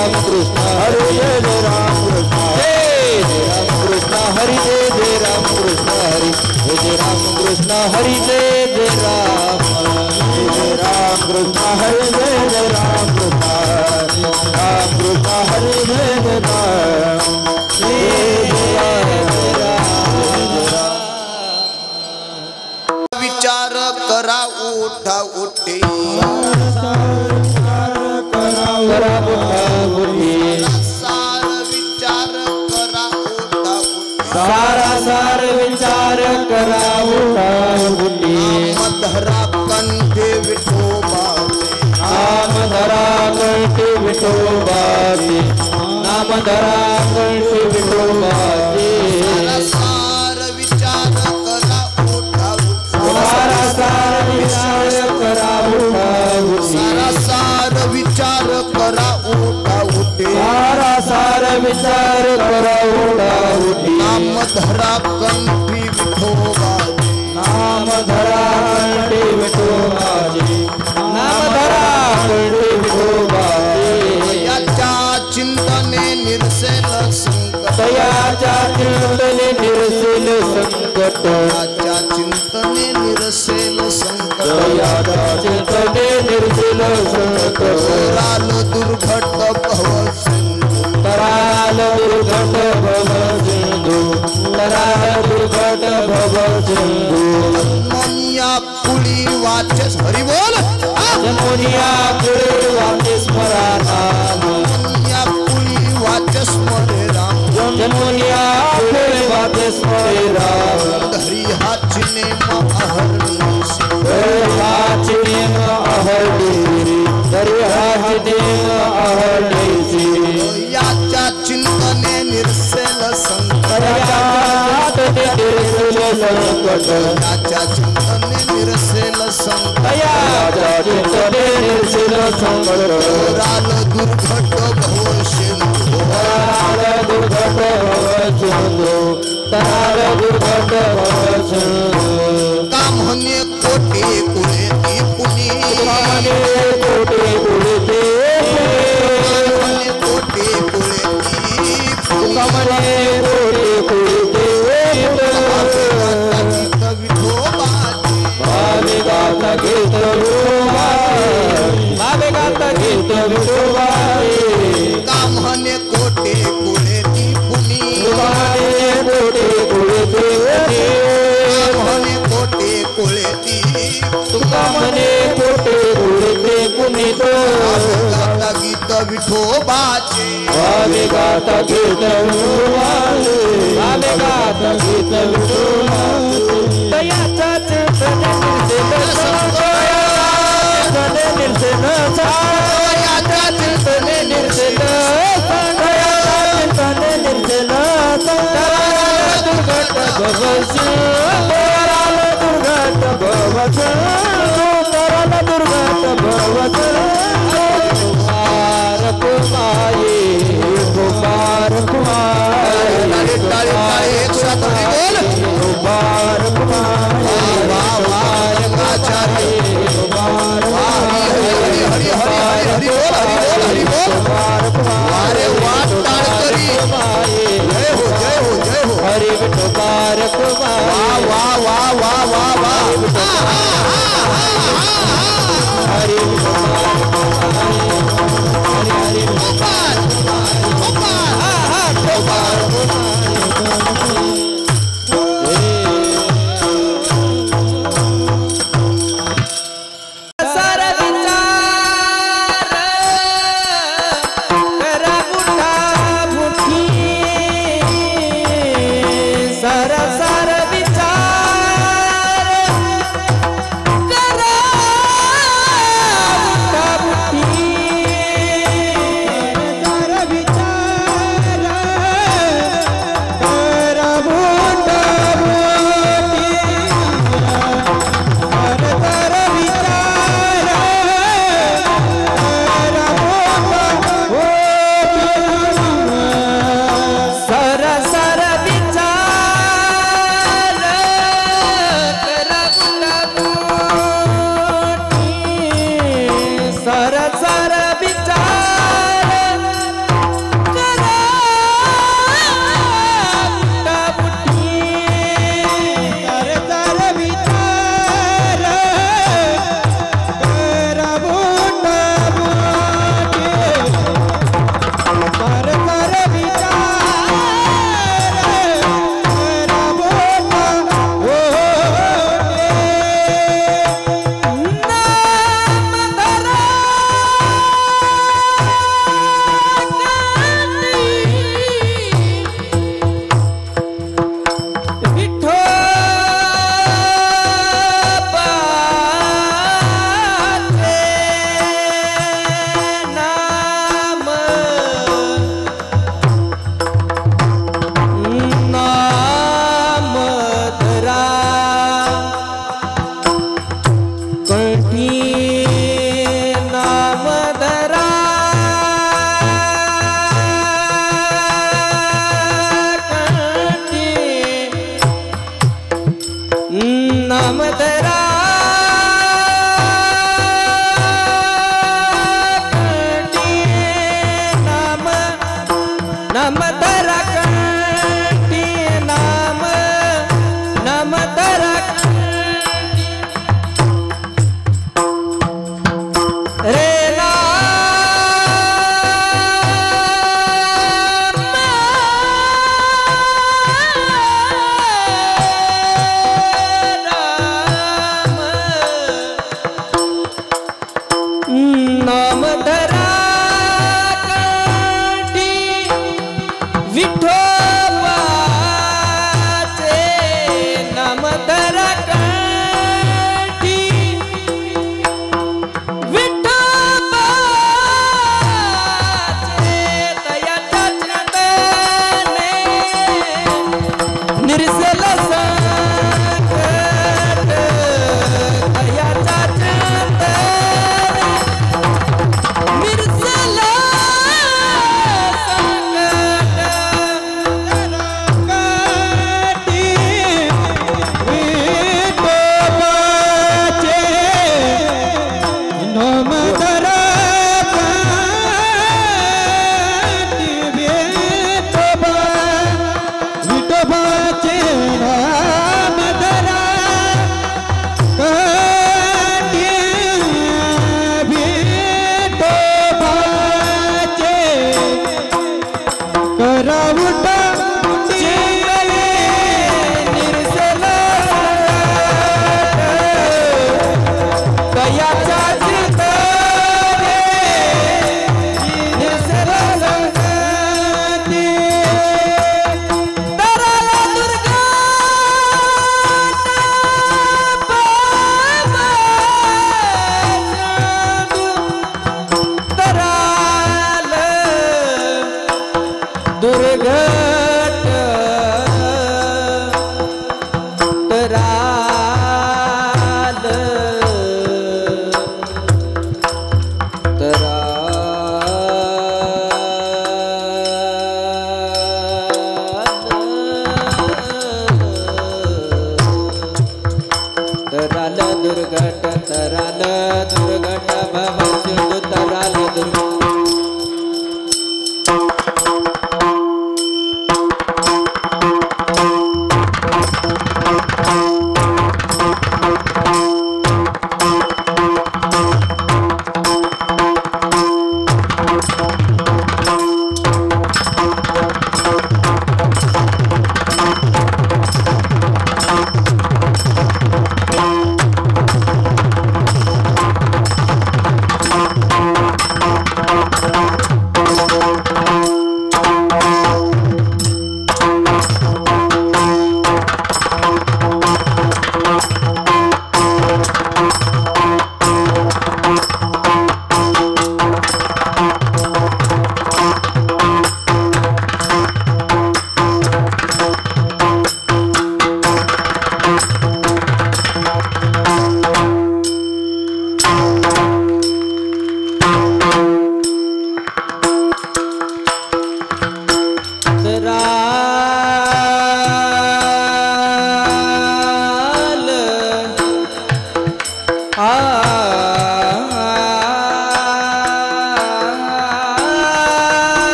राम कृष्ण हरे जय जय राम कृष्ण जय राम कृष्ण हरि जय जय राम कृष्ण हरि जय जय राम कृष्ण हरि जय जय राम कृष्ण हरि जय जय राम कृष्ण हरि जय जय राम विचार करा उठा उठे सार विचार करा उठा उठे सारा सार विचार करा उठा उठे धरा कंठे विठोबाचे नाम धरा कंठे विठोबाचे नाम धरा कंठे विठोबाचे सार विचार करा उठा सारा सार विचार करा उठा सारा सार विचार करा उठा उठे सारा सार विचार करा उठा उठे नाम धरा कंठी विठोबाचे नाम धरा कंठे विठोबाचे नाम धरा कंठे विठोबाचे याच्या चिंतने निरसेल संकट दयाच्या चिंतने निरसेल संकट याच्या चिंतने निरसेल संकट दयाच्या चिंतने निरसेल संकट राल दुर्घट भव सिंधू तराल दुर्घट भव सिंधू तराल दुर्घट भव सिंधू जन्मोनिया पुळी वाचस हरी बोल जन्मोनिया पुढे वाचे स्मरा नाम जन्मोनिया पुळी वाचस मरे राम जन्मोनिया पुढे वाचे स्मरे राम हरी हाची नेम अहरणी हाची नेम अहरणी हरी हाची नेम अहरणी याच्या चिंतने निरसेल संकट याच्या चिंतने निरसेल संकट राल दुर्घट भव सिंधू काम होणे कोटी कुळे ती पुनी कोटी कुळे ती काम होणे कोटी कुळे ती पुनी होणे कोटी कुळे ती गाता गीत विठोबाचे गाता गीत दयाचा चिंतने निर्सेल दयाचा चिंतने निर्सेल दुर्घट भवस दुर्घट भवस दुर्घट भवस कुमार कुमार एक साथ बोल अरे वाट टाळकरी जय हो जय हो जय हो हरि कुमार कुमार वाह वाह वाह वाह वाह हरि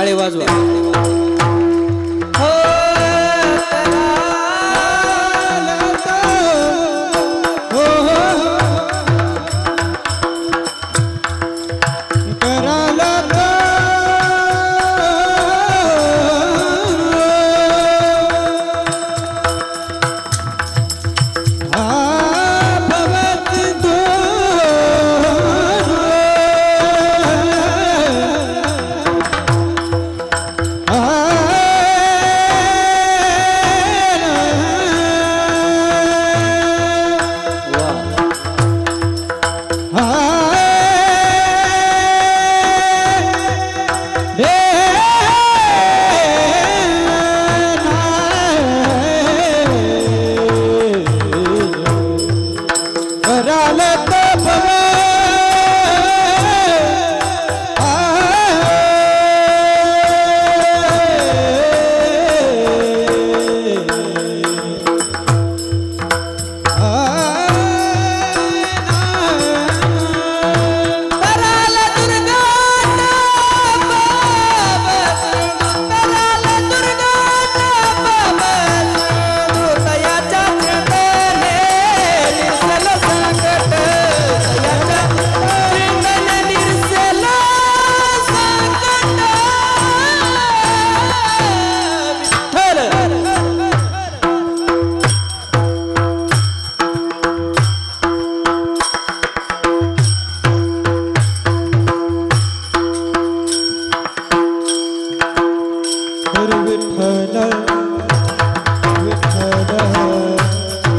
टाळी वाजवा.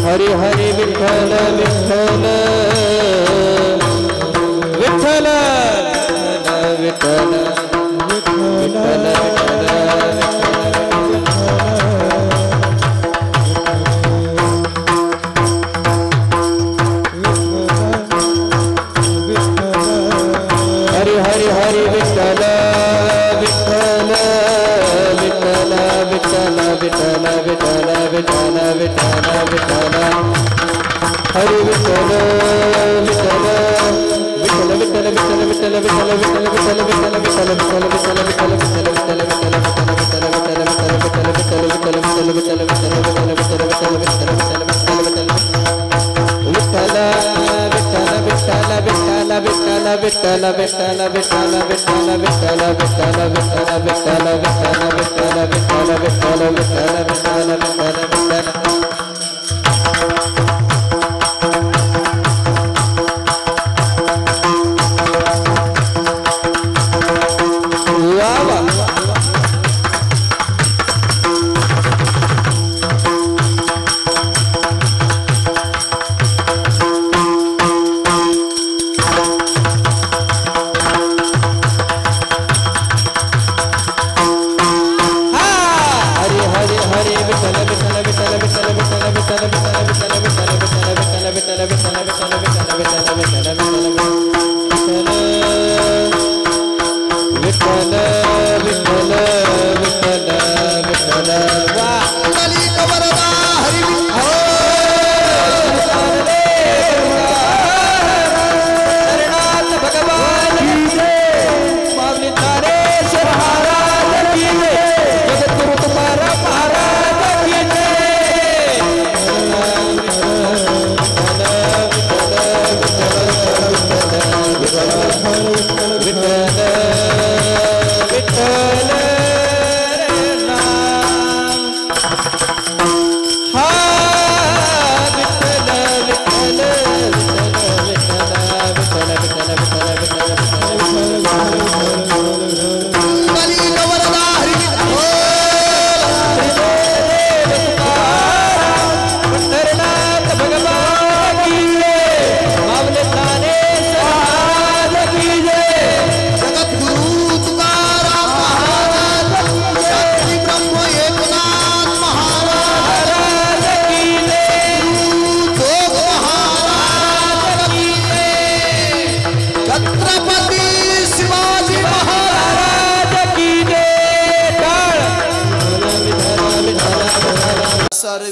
हरी हरी विठ्ठल विठ्ठल विठ्ठल विठ्ठल विठ्ठल हरी हरी हरी विठ्ठल विठ्ठल विठ्ठल विठ्ठल विठ्ठल विठ्ठल विठ्ठल विठ्ठल विठ्ठल हरी विठ्ठल विठ्ठल विठ्ठल विठ्ठल विठ्ठल विठ्ठल विठ्ठल विठ्ठल विठ्ठल विठ्ठल विठ्ठल विठ्ठल विठ्ठल विठ्ठल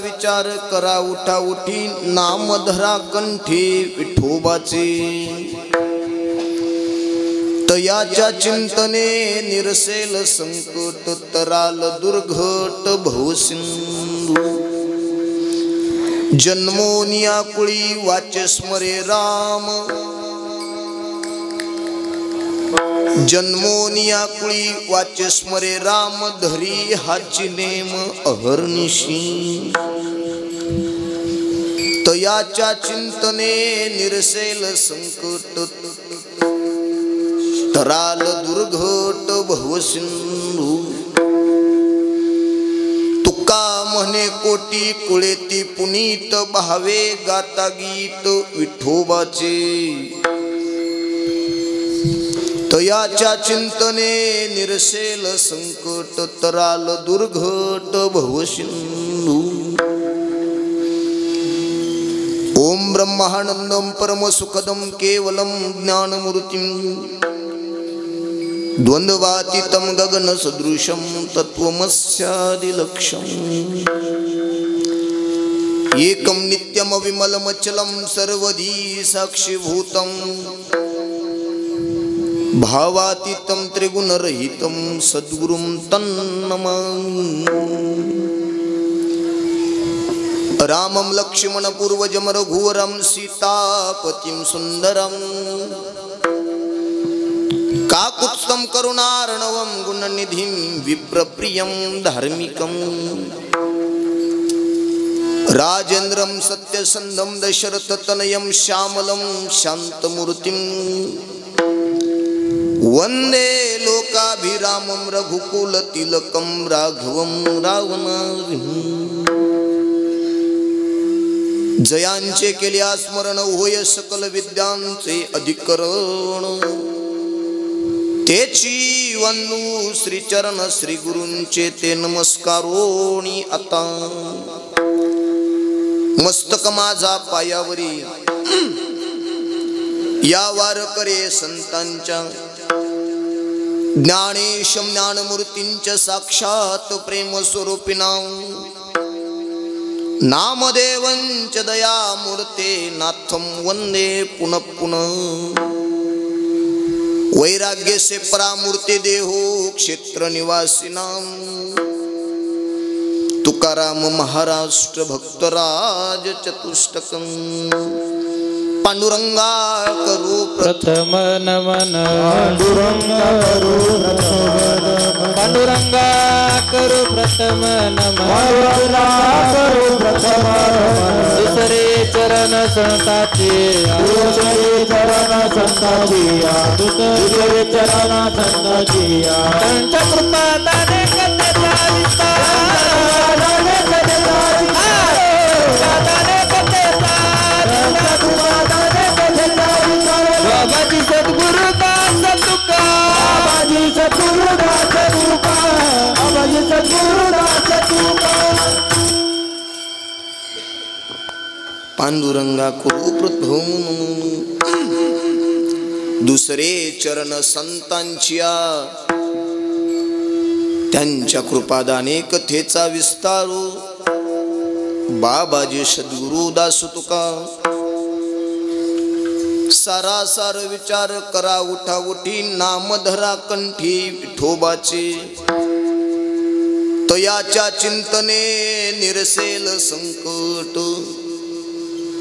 विचार करा उठा उठी नाम धरा कंठी विठोबाचे तयाच्या चिंतने निरसेल संकट तराल दुर्घट भवसिंधू जन्मोनिया कुळी वाचे स्मरे राम जन्मोनिया कुळी वाचे स्मरे राम धरी हाची नेम अहर्निशी तयाच्या चिंतने निरसेल संकट तराल दुर्घट भवसिंधू तुका म्हणे कोटी कुळेती पुनीत भावे गाता गीत विठोबाचे तयाच्या चिंतने निरसेल संकट तराल दुर्घट भवसिंधू ओम ब्रह्मानंदम परम सुखदम केवलम ज्ञानमूर्तिम द्वंद्वातीतं गगन सदृशं तत्वमस्यादिलक्ष्यम् एकं नित्यं विमलमचलं सर्वधी साक्षीभूतं भावातीतं त्रिगुणरहितं सद्गुरुं तन्नमामि रामं लक्ष्मण पूर्वजं रघुवरं सीतापतिं सुन्दरं काकुत्स्थं करुणार्णवं गुणनिधिं विप्रप्रियं धार्मिकं राजेन्द्रं सत्यसन्धं दशरथतनयं श्यामलं शान्तमूर्तिं वन्दे लोकाभिरामं रघुकुलतिलकं राघवं रावणारिं जयांचे केले स्मरण होय सकल विद्यांचे अधिकरण तेची वंदू श्रीचरण श्री गुरूंचे ते नमस्कारोणी आता मस्तक माझा पायावरी या वारकरे संतांच्या ज्ञानेश ज्ञानमूर्तींच्या साक्षात प्रेम स्वरूपिणा नामदेवंच दयामूर्ते नाथम वंदे पुनः पुनः वैराग्य से परामूर्ति देहो क्षेत्र निवासिनां तुकाराम महाराष्ट्र भक्तराज चतुष्टकं पांडुरंगा करू प्रथम नमन पांडुरंगा करू प्रथम नमन दुसरे चरण संताचे दुसरे चरण संताची त्यांच्या कृपादाने कथेचा विस्तार बाबाजी सद्गुरुदास तुका बाबाजी सद्गुरुदास तुका बाबाजी सद्गुरुदास तुका पांडुरंगा करू प्रथम दुसरे चरण संतांच्या त्यांच्या कृपादाने कथेचा विस्तारू बाबाजी सद्गुरुदास तुका सारासार विचार करा उठा उठी नाम धरा कंठी विठोबाचे तयाच्या चिंतने निरसेल संकट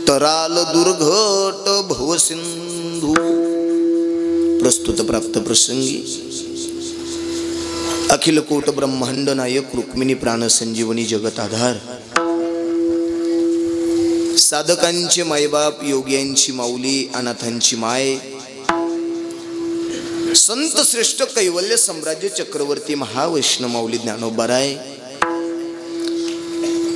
तराल दुर्घट भवसिंधू प्रस्तुत प्राप्त प्रसंगी अखिल कोट ब्रह्मांड नायक रुक्मिणी प्राण संजीवनी जगत आधार साधकांचे मायबाप योग्यांची माऊली अनाथांची माय संत श्रेष्ठ कैवल्य सम्राज्य चक्रवर्ती महावैष्णव माऊली ज्ञानोबाराय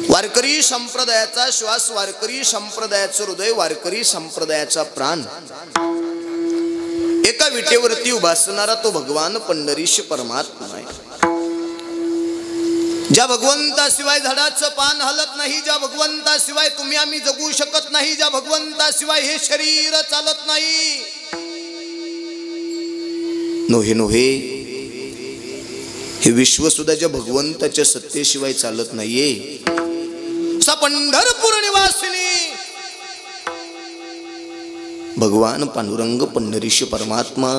वारकरी संप्रदायाचा श्वास वारकरी संप्रदायाचं हृदय वारकरी संप्रदायाचा प्राण एका विटेवरती उभासणारा तो भगवान पंढरीश परमात्मा आहे ज्या भगवंताशिवाय झाडाचं पान हलत नाही ज्या भगवंताशिवाय तुम्ही आम्ही जगू शकत नाही ज्या भगवंताशिवाय हे शरीर चालत नाही नोहे नोहे हे विश्व सुद्धा ज्या भगवंताच्या सत्तेशिवाय चालत नाहीये सा पंढरपूर निवासिनी भगवान पांडुरंग पंढरीश परमात्मा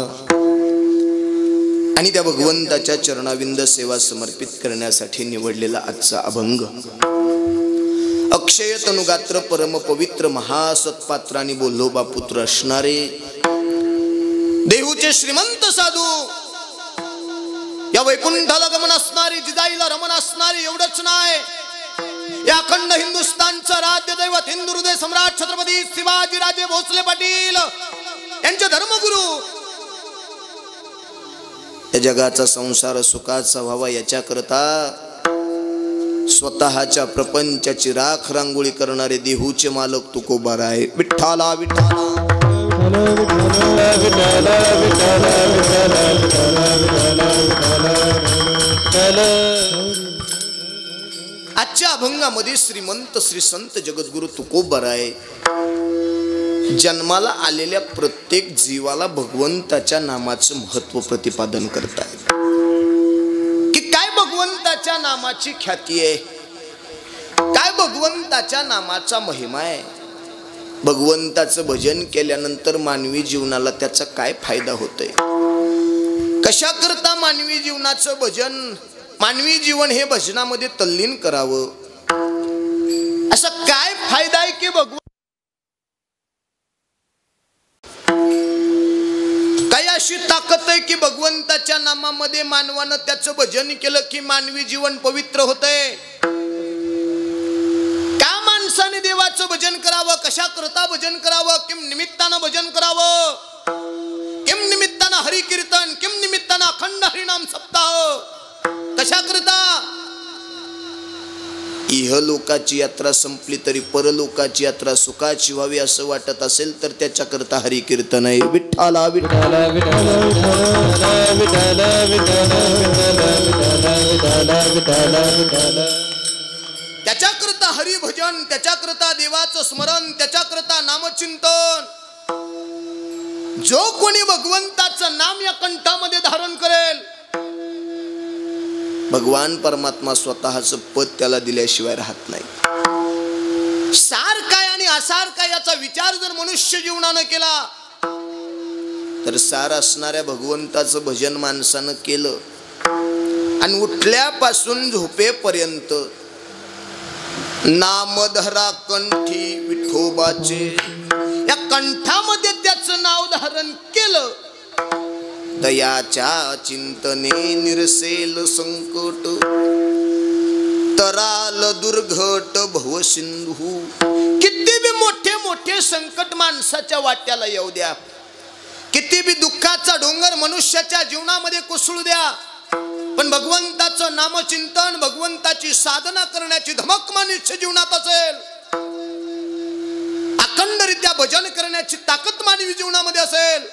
आणि त्या भगवंताच्या चरणाविंद सेवा समर्पित करण्यासाठी निवडलेला आजचा अभंग अक्षय तनुगात्र परम पवित्र महासत्पात्रांनी बोल्लोबा पुत्र असणारे देहूचे श्रीमंत साधू, या वैकुंठाला गमन असणारे, जिजाईला रमण असणारे, एवढंच नाही या अखंड हिंदुस्थानचं राज्य दैवत हिंदू हृदय सम्राट छत्रपती शिवाजी राजे भोसले पाटील यांचे धर्मगुरु, या जगाचा संसार सुखाचा व्हावा याच्याकरता स्वतःच्या प्रपंचाची राख रांगोळी करणारे देहूचे मालक तुकोबाराय. विठ्ठला विठ्ठला आजच्या अभंगामध्ये श्रीमंत श्री संत जगद्गुरु तुकोबाराय जन्माला आलेल्या प्रत्येक जीवाला भगवंताच्या नामाचं महत्व प्रतिपादन करतायत की काय भगवंताच्या नामाची ख्याती आहे, काय भगवंताच्या नामाचा महिमा आहे, भगवंताचं भजन केल्यानंतर मानवी जीवनाला त्याचा काय फायदा होतोय, कशा करता मानवी जीवनाचं भजन, मानवी जीवन हे भजनामध्ये तल्लीन करावं, असा काय फायदा आहे की भगवंत काय अशी ताकद आहे की भगवंताच्या नामामध्ये मानवानं त्याचं भजन केलं की मानवी जीवन पवित्र होतंय. का माणसाने देवाचं भजन करावं, कशा करता भजन करावं, किम निमित्तानं भजन करावं, किम निमित्तानं हरि कीर्तन, किम निमित्तानं अखंड हरिनाम सप्ताह, कशा करता इहलोकाची यात्रा संपली तरी परलोकाची यात्रा सुखाची व्हावी असं वाटत असेल तर त्याच्या करता हरि कीर्तन आहे. विठ्ठला विठ्ठला त्याच्या करता हरि भजन, त्याच्या करता देवाचं स्मरण, त्याच्या करता नामचिंतन. जो कोणी भगवंताचं नाम या कंठामध्ये धारण करेल भगवान परमात्मा स्वतःच पद त्याला दिल्याशिवाय राहत नाही. सार काय आणि असार काय याचा विचार जर मनुष्य जीवनानं केला तर सार असणाऱ्या भगवंताचं भजन माणसानं केलं आणि उठल्यापासून झोपेपर्यंत नामधरा कंठी विठोबाचे, या कंठामध्ये त्याचं नाव धारण केलं दयाच्या चिंतने निरसेल संकट, तराल दुर्घट भव सिंधू. किती बी मोठे मोठे संकट माणसाच्या वाट्याला येऊ द्या, किती बी दुःखाचा डोंगर मनुष्याच्या जीवनामध्ये कोसळू द्या, पण भगवंताचं नामचिंतन, भगवंताची साधना करण्याची धमक मनुष्य जीवनात असेल, अखंडरित्या भजन करण्याची ताकद मानवी जीवनामध्ये असेल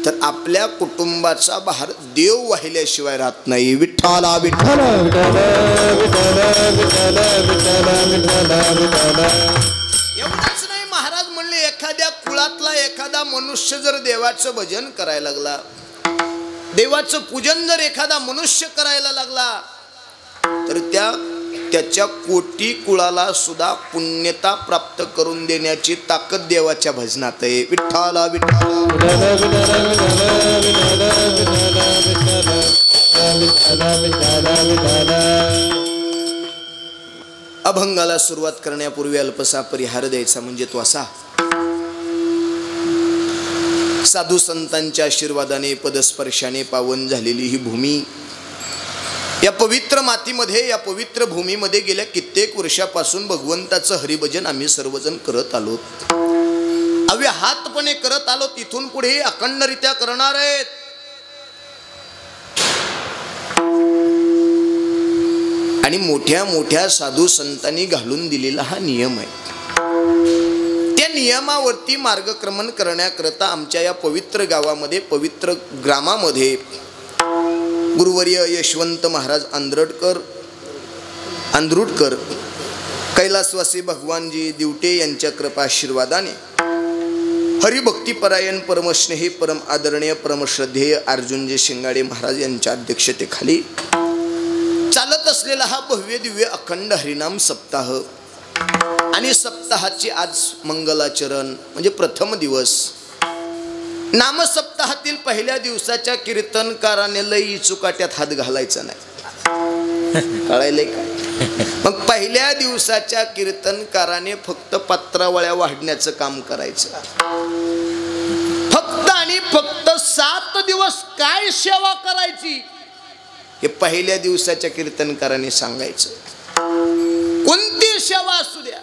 तर आपल्या कुटुंबाचा बाहेर देव वाहिल्याशिवाय राहत नाही. विठ्ठला विठ्ठला एवढंच नाही, महाराज म्हणले एखाद्या कुळातला एखादा मनुष्य जर देवाचं भजन करायला लागला, देवाचं पूजन जर एखादा मनुष्य करायला लागला तर त्याच्या कोटी कुळाला सुद्धा पुण्यता प्राप्त करून देण्याची ताकद देवाच्या भजनात आहे. विठ्ठला विठ्ठला अभंगाला सुरुवात करण्यापूर्वी अल्पसा परिहार द्यायचा म्हणजे तो असा: साधू संतांच्या आशीर्वादाने पदस्पर्शाने पावन झालेली ही भूमी, या पवित्र मातीमध्ये, या पवित्र भूमीमध्ये गेल्या कित्येक वर्षापासून भगवंताचं हरिभजन आम्ही सर्वजण करत आलो, अव्याहतपणे करत आलो, तिथून पुढे अखंडरित्या करणार आहेत. आणि मोठ्या मोठ्या साधू संतांनी घालून दिलेला हा नियम आहे. त्या नियमावरती मार्गक्रमण करण्याकरता आमच्या या पवित्र गावामध्ये, पवित्र ग्रामामध्ये गुरुवर्य यशवंत महाराज आंध्रुडकर कैलासवासी भगवानजी दिवटे यांच्या कृपाशीर्वादाने हरिभक्तीपरायण परमस्नेही परम आदरणीय परमश्रद्धेय अर्जुनजी शिंगाडे महाराज यांच्या अध्यक्षतेखाली चालत असलेला हा भव्य दिव्य अखंड हरिनाम सप्ताह, आणि सप्ताहाची आज मंगलाचरण म्हणजे प्रथम दिवस. नामसप्ताह सप्ताहातील पहिल्या दिवसाच्या कीर्तनकाराने लई चुकाट्यात हात घालायचा नाही, कळायलंय का? मग पहिल्या दिवसाच्या कीर्तनकाराने फक्त पत्रावळ्या वाढण्याचं काम करायचं, फक्त आणि फक्त 7 दिवस काय सेवा करायची हे पहिल्या दिवसाच्या कीर्तनकाराने सांगायचं. कोणती सेवा असू द्या,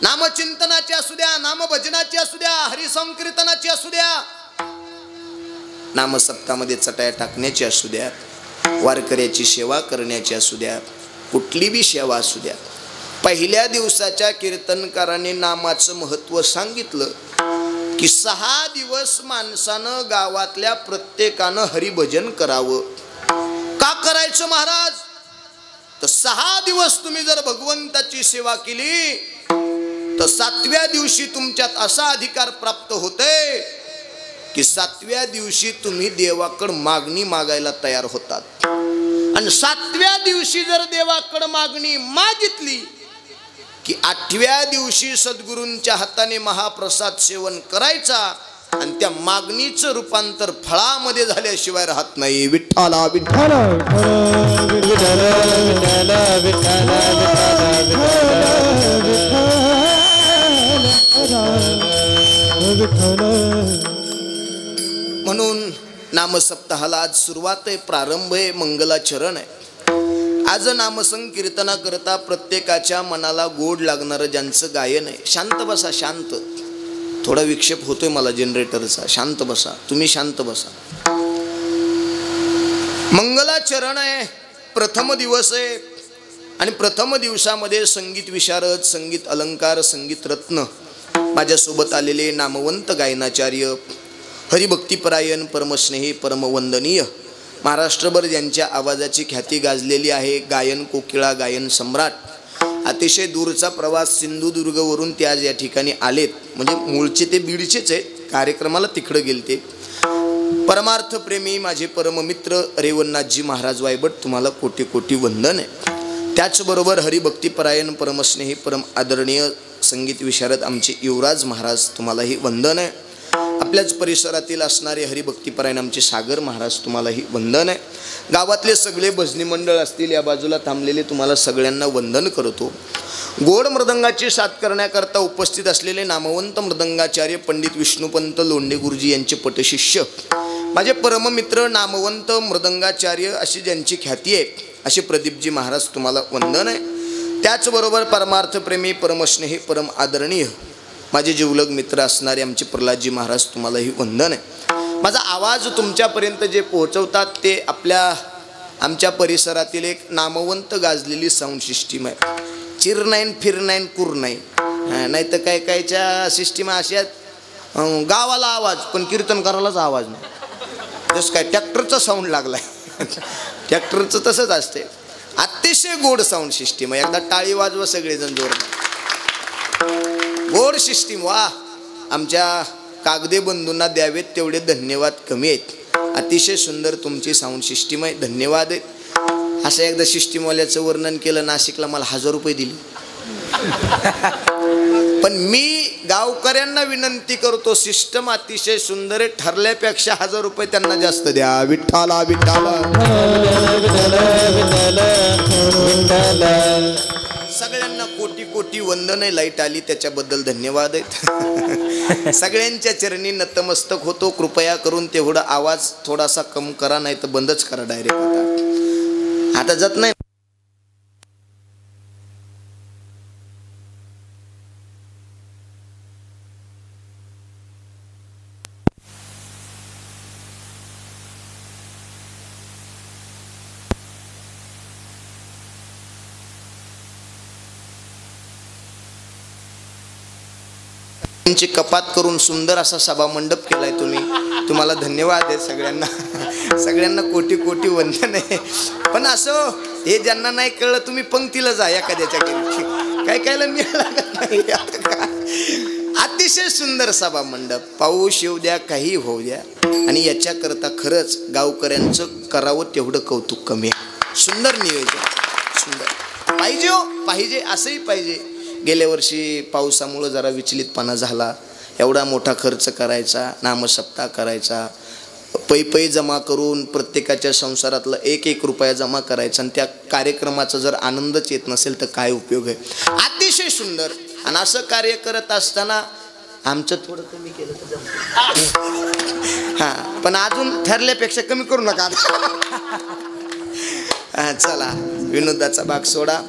नामचिंतनाची असू द्या, नामभजनाची असू द्या, हरिसंकीर्तनाची असू द्या, नामसप्तामध्ये चटाया टाकण्याची असू द्या, वारकऱ्याची सेवा करण्याची असू द्या, कुठली बी सेवा असू द्या, पहिल्या दिवसाच्या कीर्तनकाराने नामाचं महत्व सांगितलं की 6 दिवस माणसानं गावातल्या प्रत्येकानं हरिभजन करावं. का करायचं महाराज? तर 6 दिवस तुम्ही जर भगवंताची सेवा केली तर 7व्या दिवशी तुमच्यात असा अधिकार प्राप्त होते की 7व्या दिवशी तुम्ही देवाकडे मागणी मागायला तयार होतात. आणि 7व्या दिवशी जर देवाकडे मागणी मागितली की 8व्या दिवशी सद्गुरूंच्या हाताने महाप्रसाद सेवन करायचा आणि त्या मागणीचं रूपांतर फळामध्ये झाल्याशिवाय राहत नाही. विठ्ठला विठ्ठला म्हणून नामसप्ताहाला आज सुरुवात आहे, प्रारंभ आहे, मंगलाचरण आहे. आज नामसंकीर्तना करता प्रत्येकाच्या मनाला गोड लागणारं ज्यांचं गायन आहे. शांत बसा, शांत. थोडा विक्षेप होतोय मला जनरेटरचा. शांत बसा, तुम्ही शांत बसा. मंगलाचरण आहे, प्रथम दिवस आहे आणि प्रथम दिवसामध्ये संगीत विशारद, संगीत अलंकार, संगीत रत्न माझ्यासोबत आलेले नामवंत गायनाचार्य, हरिभक्तीपरायण, परमस्नेही, परमवंदनीय, महाराष्ट्रभर ज्यांच्या आवाजाची ख्याती गाजलेली आहे, गायन कोकिळा, गायन सम्राट, अतिशय दूरचा प्रवास सिंधुदुर्गवरून ते आज या ठिकाणी आलेत. म्हणजे मूळचे ते बीडचेच आहेत, कार्यक्रमाला तिकडं गेलते. परमार्थ प्रेमी माझे परममित्र रेवणनाथजी महाराज वायबट, तुम्हाला कोटी कोटी वंदन आहे. त्याचबरोबर हरिभक्तीपरायण, परमस्नेही, परम आदरणीय संगीत विशारद आमचे युवराज महाराज, तुम्हालाही वंदन आहे. आपल्याच परिसरातील असणारे हरिभक्तीपरायण आमचे सागर महाराज, तुम्हालाही वंदन आहे. गावातले सगळे भजनी मंडळ असतील या बाजूला थांबलेले, तुम्हाला सगळ्यांना वंदन करतो. गोड मृदंगाची साथ करण्याकरता उपस्थित असलेले नामवंत मृदंगाचार्य पंडित विष्णुपंत लोंढे गुरुजी यांचे पटशिष्य, माझे परममित्र नामवंत मृदंगाचार्य अशी ज्यांची ख्याती आहे असे प्रदीपजी महाराज, तुम्हाला वंदन आहे. त्याचबरोबर परमार्थप्रेमी, परमस्नेही, परम आदरणीय माझे जिवलग मित्र असणारे आमचे प्रल्हादजी महाराज, तुम्हालाही वंदन आहे. माझा आवाज तुमच्यापर्यंत जे पोहोचवतात ते आमच्या परिसरातील एक नामवंत गाजलेली साऊंड सिस्टीम आहे. चिर नाही, फिर नाही, कुर नाही. नाही तर काय कायच्या सिस्टीम अशा गावाला आवाज पण कीर्तनकारालाच आवाज नाही. जसं काय ट्रॅक्टरचा साऊंड लागलाय, ट्रॅक्टरचं तसंच असते. अतिशय गोड साऊंड सिस्टीम आहे. एकदा टाळी वाजवा सगळेजण जोरदार. गोड सिस्टीम, वा. आमच्या कागदे बंधूंना द्यावेत तेवढे धन्यवाद कमी आहेत. अतिशय सुंदर तुमची साऊंड सिस्टीम आहे, धन्यवाद आहेत. असं एकदा सिस्टीमवाल्याचं वर्णन केलं, नाशिकला मला 1000 रुपये दिले. पण मी गावकऱ्यांना विनंती करतो, सिस्टम अतिशय सुंदर आहे, ठरल्यापेक्षा 1000 रुपये त्यांना जास्त द्या. विठ्ठला विठ्ठला. सगळ्यांना कोटी कोटी वंदन आहे. लाईट आली त्याच्याबद्दल धन्यवाद आहेत. सगळ्यांच्या चरणी नतमस्तक होतो. कृपया करून तेवढा आवाज थोडासा कम करा, नाही तर बंदच करा डायरेक्ट. आता जात नाही. ची कपात करून सुंदर असा सभा मंडप केलाय तुम्ही, तुम्हाला धन्यवाद आहे सगळ्यांना. सगळ्यांना कोटी कोटी वंदन आहे. पण असं हे ज्यांना नाही कळलं तुम्ही पंक्तीला जा एखाद्याच्या घरी, काय कायला मिळालं लागत नाही. अतिशय सुंदर सभा मंडप, पाऊस येऊ द्या, काही होऊ द्या. आणि याच्याकरता खरंच गावकऱ्यांचं करावं तेवढं कौतुक कमी आहे. सुंदर नियोजन, सुंदर पाहिजे हो, पाहिजे, असंही पाहिजे. गेल्या वर्षी पावसामुळं जरा विचलितपणा झाला. एवढा मोठा खर्च करायचा, नामसप्ताह करायचा, पै जमा करून प्रत्येकाच्या संसारातला 1-1 रुपया जमा करायचा आणि त्या कार्यक्रमाचा जर आनंदच येत नसेल तर काय उपयोग आहे. अतिशय सुंदर. आणि असं कार्य करत असताना आमचं थोडं कमी केलं तर जमतं. हां, पण अजून ठरल्यापेक्षा कमी करू नका. चला, विनोदाचा भाग सोडा.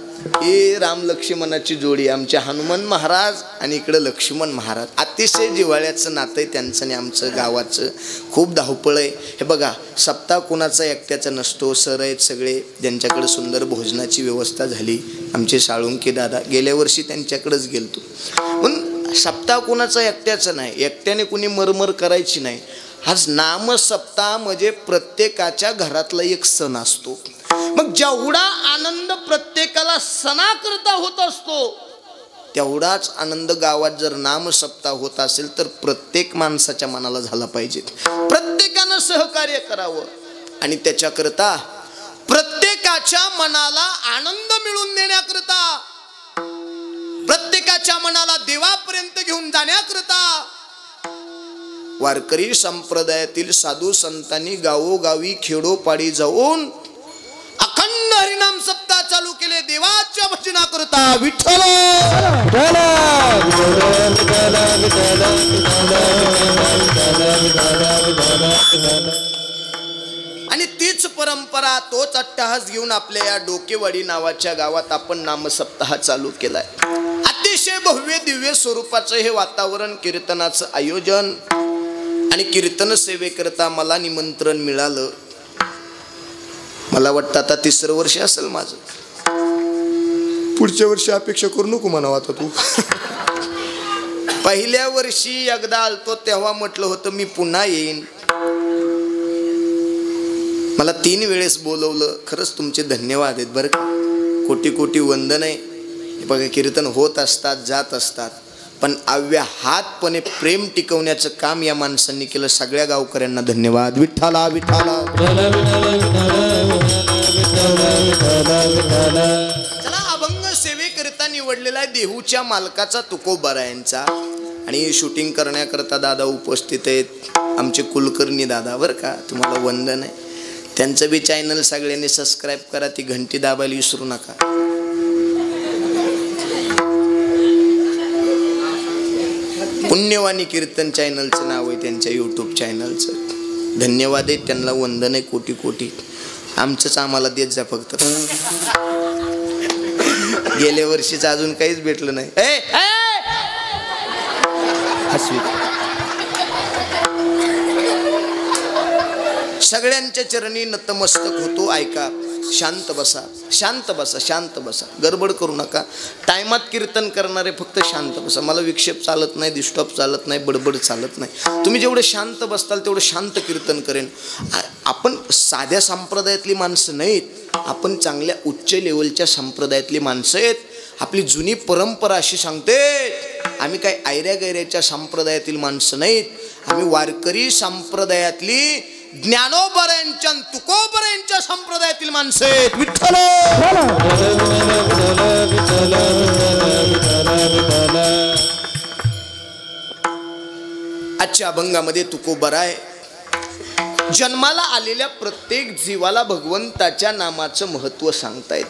ही राम लक्ष्मणाची जोडी, आमचे हनुमान महाराज आणि इकडं लक्ष्मण महाराज. अतिशय जिव्हाळ्याचं नातं आहे त्यांचं आणि आमचं गावाचं. खूप धावपळ आहे. हे बघा, सप्ताह कुणाचा एकट्याचा नसतो. सर आहेत सगळे, ज्यांच्याकडे सुंदर भोजनाची व्यवस्था झाली. आमचे साळुंके दादा, गेल्या वर्षी त्यांच्याकडेच गेलतो. पण सप्ताह कुणाचा एकट्याचा नाही, एकट्याने कुणी मरमर करायची नाही. आज नाम सप्ताह म्हणजे प्रत्येकाच्या घरातला एक सण असतो. मग जेवढा आनंद प्रत्येकाला सणाकरता होत असतो तेवढाच आनंद गावात जर नाम सप्ताह होत असेल तर प्रत्येक माणसाच्या मनाला झाला पाहिजे. प्रत्येकानं सहकार्य करावं आणि त्याच्याकरता प्रत्येकाच्या मनाला आनंद मिळवून देण्याकरता, प्रत्येकाच्या मनाला देवापर्यंत घेऊन जाण्याकरता वारकरी संप्रदायातील साधू संतांनी गावोगावी खेडोपाडी जाऊन अखंड हरिनाम सप्ताह चालू केले देवाच्या भजनाकरता. विठ्ठल आणि तीच परंपरा, तोच अट्टहास घेऊन आपल्या या डोकेवाडी नावाच्या गावात आपण नामसप्ताह चालू केलाय. अतिशय भव्य दिव्य स्वरूपाचं हे वातावरण, कीर्तनाचं आयोजन आणि कीर्तन सेवेकरता मला निमंत्रण मिळालं. मला वाटतं आता 3रं वर्ष असेल माझं. पुढच्या वर्षी अपेक्षा करू नको म्हणावं आता तू. पहिल्या वर्षी एकदा आलतो तेव्हा म्हटलं होतं मी पुन्हा येईन. मला 3 वेळेस बोलवलं. खरंच तुमचे धन्यवाद आहेत बरं का. कोटी कोटी वंदन आहे. बघा, कीर्तन होत असतात, जात असतात, पण अव्याहातपणे प्रेम टिकवण्याचं काम या माणसांनी केलं. सगळ्या गावकऱ्यांना धन्यवाद. विठ्ठला विठ्ठला. चला, अभंग सेवेकरता निवडलेला आहे देहूच्या मालकाचा तुकोबारायांचा. आणि शूटिंग करण्याकरता दादा उपस्थित आहेत, आमचे कुलकर्णी दादा बरं का. तुम्हाला वंदन आहे. त्यांचं बी चॅनल सगळ्यांनी सबस्क्राईब करा. ती घंटी दाबायला विसरू नका. पुण्यवाणी कीर्तन चॅनलचं नाव आहे त्यांच्या यूट्यूब चॅनलचं. धन्यवाद आहे त्यांना, वंदन आहे कोटी कोटी. आमचंच आम्हाला देत जा फक्त. गेल्या वर्षीच अजून काहीच भेटलं नाही. सगळ्यांच्या चरणी नतमस्तक होतो. ऐका, शांत बसा, शांत बसा, शांत बसा. गडबड करू नका. टायमात कीर्तन करणारे फक्त शांत बसा. मला विक्षेप चालत नाही, डिस्टर्ब चालत नाही, बडबड चालत नाही. तुम्ही जेवढं शांत बसताल तेवढं शांत कीर्तन करेन. आपण साध्या संप्रदायातली माणसं नाहीत, आपण चांगल्या उच्च लेवलच्या संप्रदायातली माणसं आहेत. आपली जुनी परंपरा अशी सांगते, आम्ही काय ऐऱ्या गैऱ्याच्या संप्रदायातील माणसं नाहीत. आम्ही वारकरी संप्रदायातली ज्ञानोबरायांच्या तुकोबरायांच्या संप्रदायातील माणसं आहेत. विठ्ठल. आजच्या अभंगामध्ये तुकोबराय जन्माला आलेल्या प्रत्येक जीवाला भगवंताच्या नामाचं महत्व सांगतायत.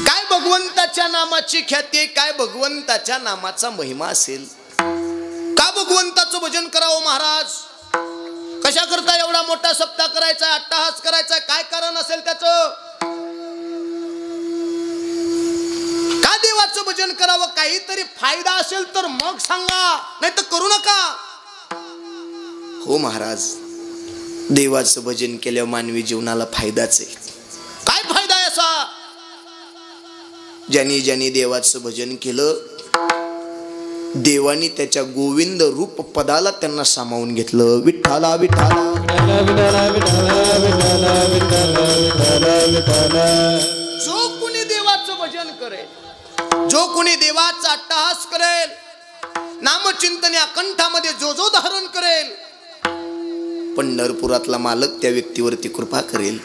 काय भगवंताच्या नामाची ख्याती आहे, काय भगवंताच्या नामाचा महिमा असेल. का भगवंताचं भजन करावं महाराज? कशा करता एवढा मोठा सप्ताह करायचा, अट्टहास करायचा, काय कारण असेल त्याचं? का देवाचं भजन करावं? काहीतरी फायदा असेल तर मग सांगा, नाही तर करू नका. हो महाराज, देवाचं भजन केल्यावर मानवी जीवनाला फायदाच आहे. काय फायदा आहे असा? ज्यांनी ज्यांनी देवाचं भजन केलं, देवानी त्याच्या गोविंद रूप पदाला त्यांना सामावून घेतलं. विठ्ठला विठ्ठला. जो कोणी देवाचं भजन करेल, जो कोणी देवाचा अट्टहास करेल, नामचिंतन या कंठामध्ये जो जो धारण करेल, पंढरपुरातला मालक त्या व्यक्तीवरती कृपा करेल.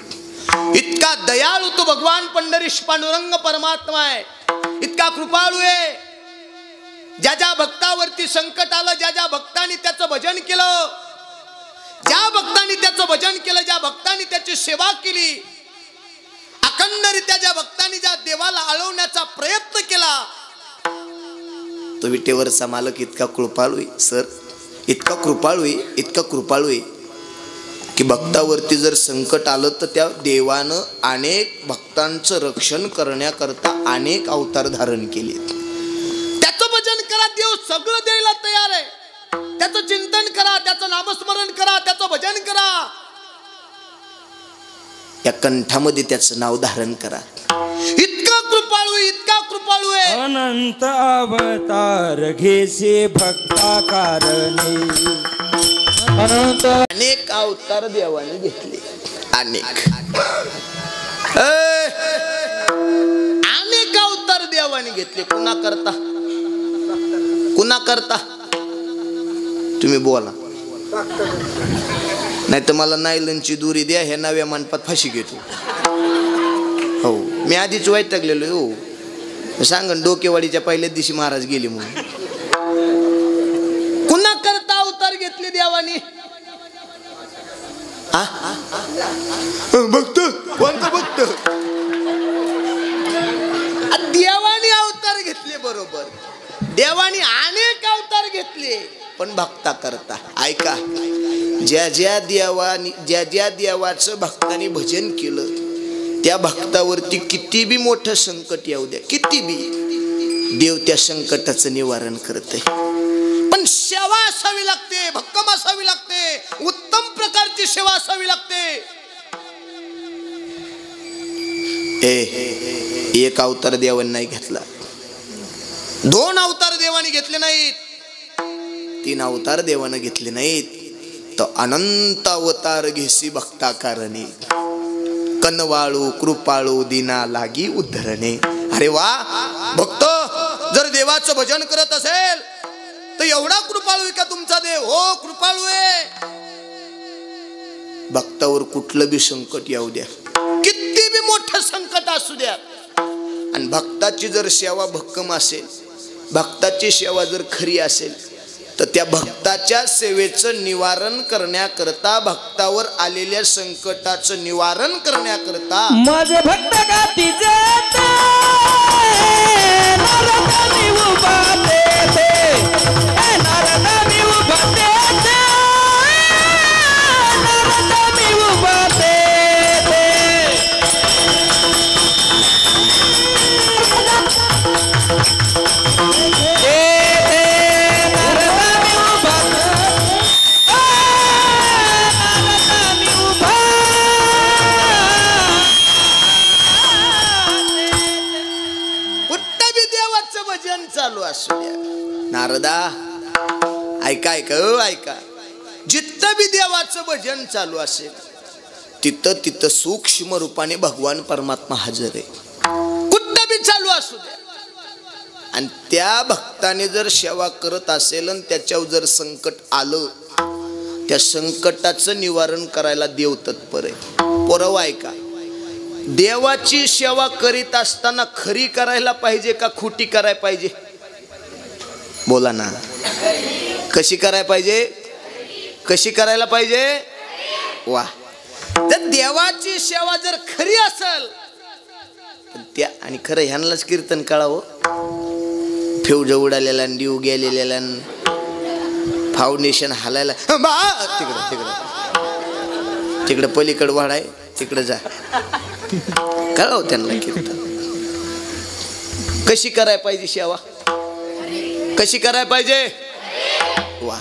इतका दयाळू तो भगवान पंढरीश पांडुरंग परमात्मा आहे. इतका कृपाळू आहे. ज्या ज्या भक्तावरती संकट आलं, ज्या ज्या भक्तांनी त्याचं भजन केलं, ज्या भक्तांनी त्याचं भजन केलं, ज्या भक्तांनी त्याची सेवा केली, अखंडरित्या ज्या भक्तांनी ज्या देवाला आळवण्याचा प्रयत्न केला, तो विटेवरचा मालक इतका कृपाळू आहे सर, इतका कृपाळू आहे, इतका कृपाळू आहे की भक्तावरती जर संकट आलं तर त्या देवानं अनेक भक्तांचं रक्षण करण्याकरता अनेक अवतार धारण केले. त्याचं भजन करा, देव सगळं द्यायला तयार आहे. त्याचं चिंतन करा, त्याचं नामस्मरण करा, त्याचं भजन करा, या कंठामध्ये त्याचं नाव धारण करा. इतका कृपाळू, इतका कृपाळू आहे. अनंत अवतार घेसे भक्ता कारणे, अनंत अनेक अवतार देवाने घेतले, अनेक अनेक अवतार देवाने घेतले. कुणा करता, कुणा करता तुम्ही बोला, नाही तर मला नायलनची दुरी द्या, हे नव्या मंडपात फाशी घेतो. हो, मी आधीच वैतागलेलो. हो, सांगन डोकेवाडीच्या पहिल्याच दिवशी महाराज गेले म्हणून. कुणा करता अवतार घेतले देवानी? भक्त, कोणतं भक्त? देवानी अवतार घेतले, बरोबर. देवानी अनेक अवतार घेतले, पण भक्ता करता. ऐका, ज्या ज्या देवाचं भक्तांनी भजन केलं, त्या भक्तावरती किती बी मोठं संकट येऊ द्या, किती बी, देव त्या संकटाचं निवारण करते. पण सेवा असावी लागते, भक्कम असावी लागते, उत्तम प्रकारची सेवा असावी लागते. एक अवतार देवाने नाही घेतला, 2 अवतार देवाने घेतले नाहीत, 3 अवतार देवाने घेतले नाहीत, तर अनंत अवतार घेसी भक्ता कारणे, कनवाळू कृपाळू दिना लागी उद्धरणे. अरे वा, भक्त जर देवाचं भजन करत असेल तर एवढा कृपाळू आहे का तुमचा देव? हो, कृपाळू आहे. भक्तावर कुठलं बी संकट येऊ द्या, किती बी मोठं संकट असू द्या, आणि भक्ताची जर सेवा भक्कम असेल, भक्ताची सेवा जर खरी असेल, तर त्या भक्ताच्या सेवेचं निवारण करण्याकरता, भक्तावर आलेल्या संकटाचं निवारण करण्याकरता माझे भक्त गाती जाते, नारदानी उभा देते, नारदानी उभा देते, नारदानी उभा देते. चालू असू द्या. नारदा, ऐका ऐका ऐका, जिथं बी देवाचं भजन चालू असेल, तिथं तिथं सूक्ष्म रूपाने भगवान परमात्मा हजर आहे. कुठं बी चालू असू द्या, आणि त्या भक्ताने जर सेवा करत असेल आणि त्याच्यावर जर संकट आलं, त्या संकटाचं निवारण करायला देव तत्पर आहे. पोरं ऐका, देवाची सेवा करीत असताना खरी करायला पाहिजे का खोटी करायला पाहिजे? बोला ना, कशी करायला पाहिजे? कशी करायला पाहिजे? वा, तर देवाची सेवा जर खरी असेल त्या, आणि खरं ह्यांनाच कीर्तन कळावं, फ्यूज उडालेला, ड्यू गेलेला, फाउंडेशन हालायला, तिकडं तिकडं तिकडं पलीकडं वाढाय, तिकडं जा, कळाव त्यांना कीर्तन. कशी करायला पाहिजे सेवा? कशी करायला पाहिजे? वा,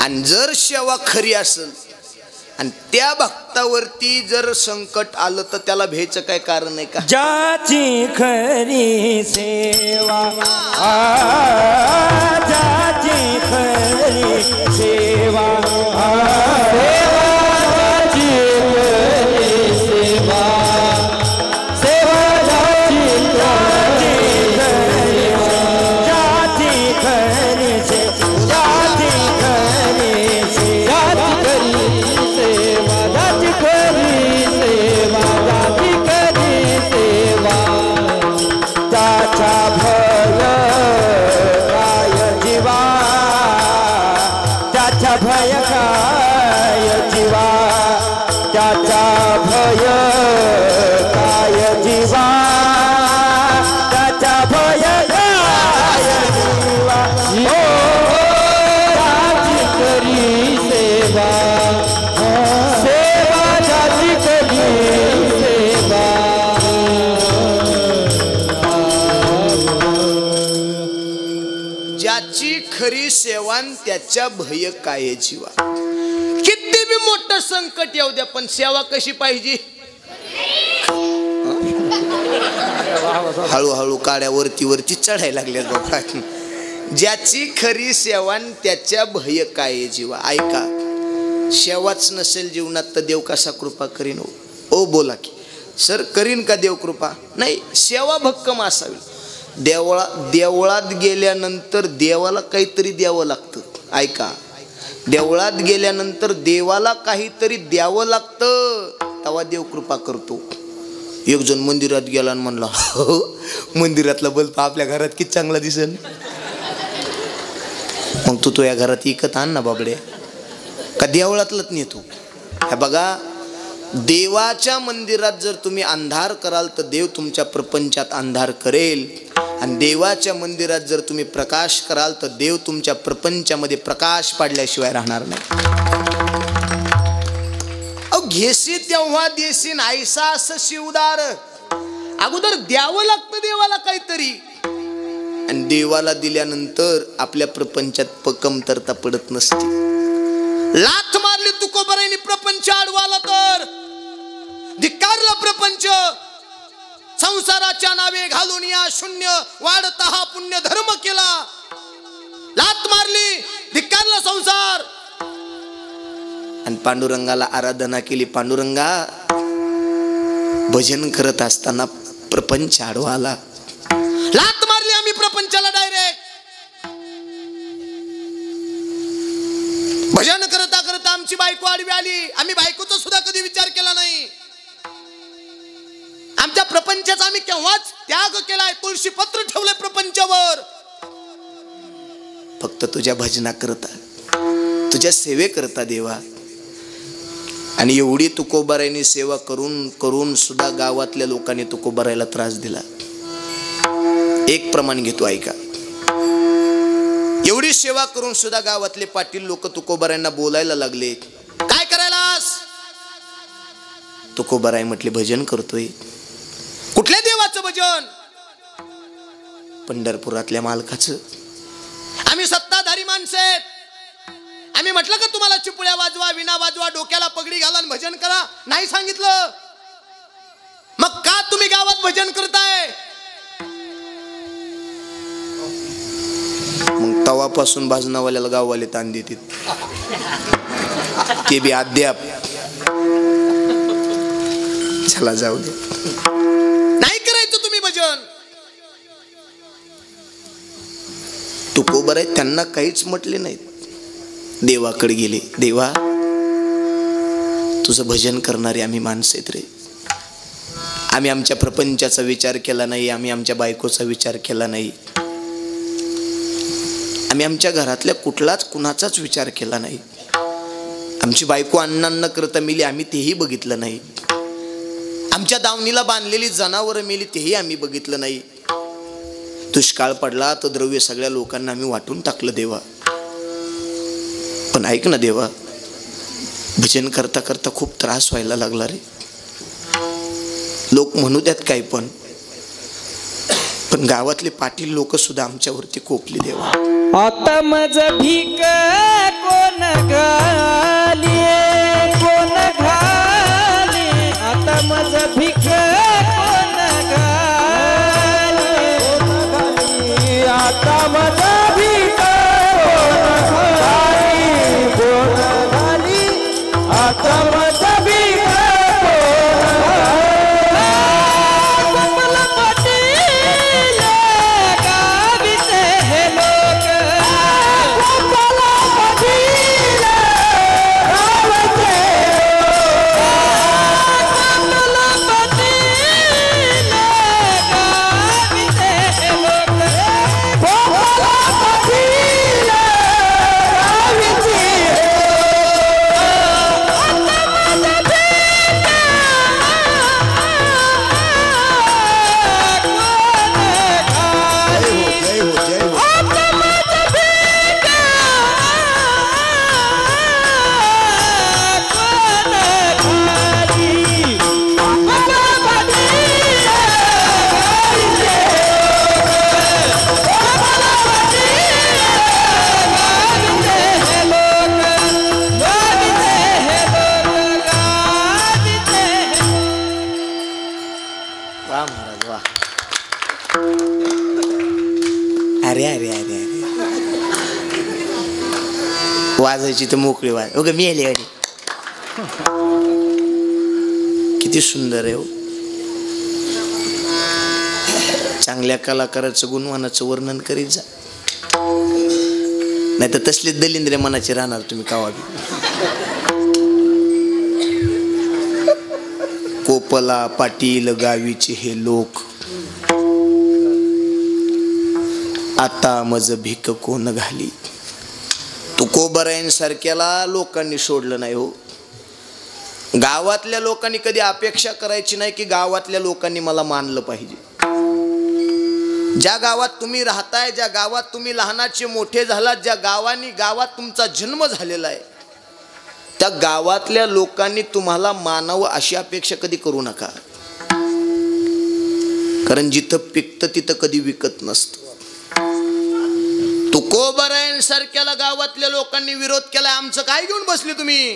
आणि जर सेवा खरी असेल आणि त्या भक्तावरती जर संकट आलं तर त्याला भ्यायचं काय कारण आहे का? ज्याची खरी सेवा, ज्याची खरी सेवा, त्याचा भय काय जीवा, त्याचा भय काय जीवा, हो त्याची करी सेवा, सेवा त्याची करी सेवा. ज्याची खरी सेवा त्याच्या भय काय जीवा. किती बी मोठं संकट येऊ द्या पण सेवा कशी पाहिजे. हळूहळू काड्या वरती वरती चढायला लागल्यात बाबा. ज्याची खरी सेवा त्याच्या भय काय जीवा. ऐका, सेवाच नसेल जीवनात तर देव कसा कृपा करीन. ओ बोला की सर, करीन का देव कृपा. नाही, सेवा भक्कम असावी. देवळात गेल्यानंतर देवाला काहीतरी द्यावं लागतं. ऐका, देवळात गेल्यानंतर देवाला काहीतरी द्यावं लागतं, तेव्हा देव कृपा करतो. एक जण मंदिरात गेला आणि म्हणला, हो मंदिरातला बल्ब आपल्या घरात किती चांगला दिसेल. मग तू या घरात इकत आण ना बाबडे, का देवळातलंच नेतो. हे बघा, देवाच्या मंदिरात जर तुम्ही अंधार कराल तर देव तुमच्या प्रपंचात अंधार करेल, आणि देवाच्या मंदिरात जर तुम्ही प्रकाश कराल तर देव तुमच्या प्रपंचामध्ये प्रकाश पाडल्याशिवाय राहणार नाही. घेसी तेव्हा देशीन ऐसा असं शिवदार. अगोदर द्यावं लागतं देवाला काहीतरी, आणि देवाला दिल्यानंतर आपल्या प्रपंचात कमतरता पडत नसते. लाथ मारली तुकोबारायांनी प्रपंच आडवाला तर धिक्कारला प्रपंच. संसाराच्या नावे घालून या शून्य वाढता हा पुण्य धर्म केला. लाथ मारली, धिक्कारला संसार, आणि पांडुरंगाला आराधना केली. पांडुरंगा, भजन करत असताना प्रपंच आडवाला. लाथ मारली आम्ही प्रपंचाला डायरेक्ट. भजन करता करता आमची बायको आडवी आली. आम्ही बायकोचा सुद्धा कधी विचार केला नाही. आमच्या प्रपंचाचा आम्ही केव्हाच त्याग केलाय. तुळशी पत्र ठेवलंय प्रपंचावर. फक्त तुझ्या भजना करता, तुझ्या सेवे करता देवा. आणि एवढी तुकोबारायांनी सेवा करून करून सुद्धा गावातल्या लोकांनी तुकोबारायला त्रास दिला. एक प्रमाण घेतो, ऐका. एवढी सेवा करून सुद्धा गावातले पाटील लोक तुकोबारायांना बोलायला लागले, काय करायलास. तुकोबाराय म्हटले, भजन करतोय. कुठल्या देवाचं भजन. पंढरपुरातल्या मालकाचं. आम्ही सत्ताधारी माणसं आहेत. आम्ही म्हटलं का तुम्हाला चिपुळ्या वाजवा, विना वाजवा, डोक्याला पगडी घाला आणि भजन करा. नाही सांगितलं. मग का तुम्ही गावात भजन करताय. मग तवापासून भाजनावाल्याला गाववाले ताण देतात, ते बी अद्याप. चला जाऊ दे, नाही करायचं तुम्ही भजन. तुकोबार आहे, त्यांना काहीच म्हटले नाहीत. देवाकडे गेले. देवा, तुझं भजन करणारे आम्ही माणसं आहेत रे. आम्ही आमच्या प्रपंचाचा विचार केला नाही, आम्ही आमच्या बायकोचा विचार केला नाही, आम्ही आमच्या घरातल्या कुणाचाच विचार केला नाही. आमची बायको अन्नान्न करता मिली, आम्ही तेही बघितलं नाही. आमच्या दावणीला बांधलेली जनावरं मिली, तेही आम्ही बघितलं नाही. दुष्काळ पडला तर द्रव्य सगळ्या लोकांना आम्ही वाटून टाकलं देवा. पण ऐक ना देवा, भजन करता करता खूप त्रास व्हायला लागला रे. लोक म्हणू द्यात काय पण गावातले पाटील लोक सुद्धा आमच्यावरती कोपली देवा. आता मज भीक कोण घाली, कोण घाली. आता मज भीक कोण घाली, आता मज भीक कोण घाली, कोण घाली. आता मज भीक वाजायची तर मोकळी वाज ओके मी आले आणि किती सुंदर आहे हो. चांगल्या कलाकाराचं गुणवानाचं वर्णन करीत जा, नाही तर तसले दलिंद्रे मनाचे राहणार तुम्ही कावाबी. कोपला पाटील गावीचे हे लोक, आता मज भिक कोण घाली. तुकोबरायांसारख्याला लोकांनी सोडलं नाही हो. गावातल्या लोकांनी कधी अपेक्षा करायची नाही की गावातल्या लोकांनी मला मानलं पाहिजे. ज्या गावात तुम्ही राहताय, ज्या गावात तुम्ही लहानाचे मोठे झालात, ज्या गावात तुमचा जन्म झालेला आहे, त्या गावातल्या लोकांनी तुम्हाला मानावं अशी अपेक्षा कधी करू नका. कारण जिथं पिकतं तिथं कधी विकत नसतं. तुकोबरायांसारख्याला गावातल्या लोकांनी विरोध केला, आमचं काय घेऊन बसले तुम्ही.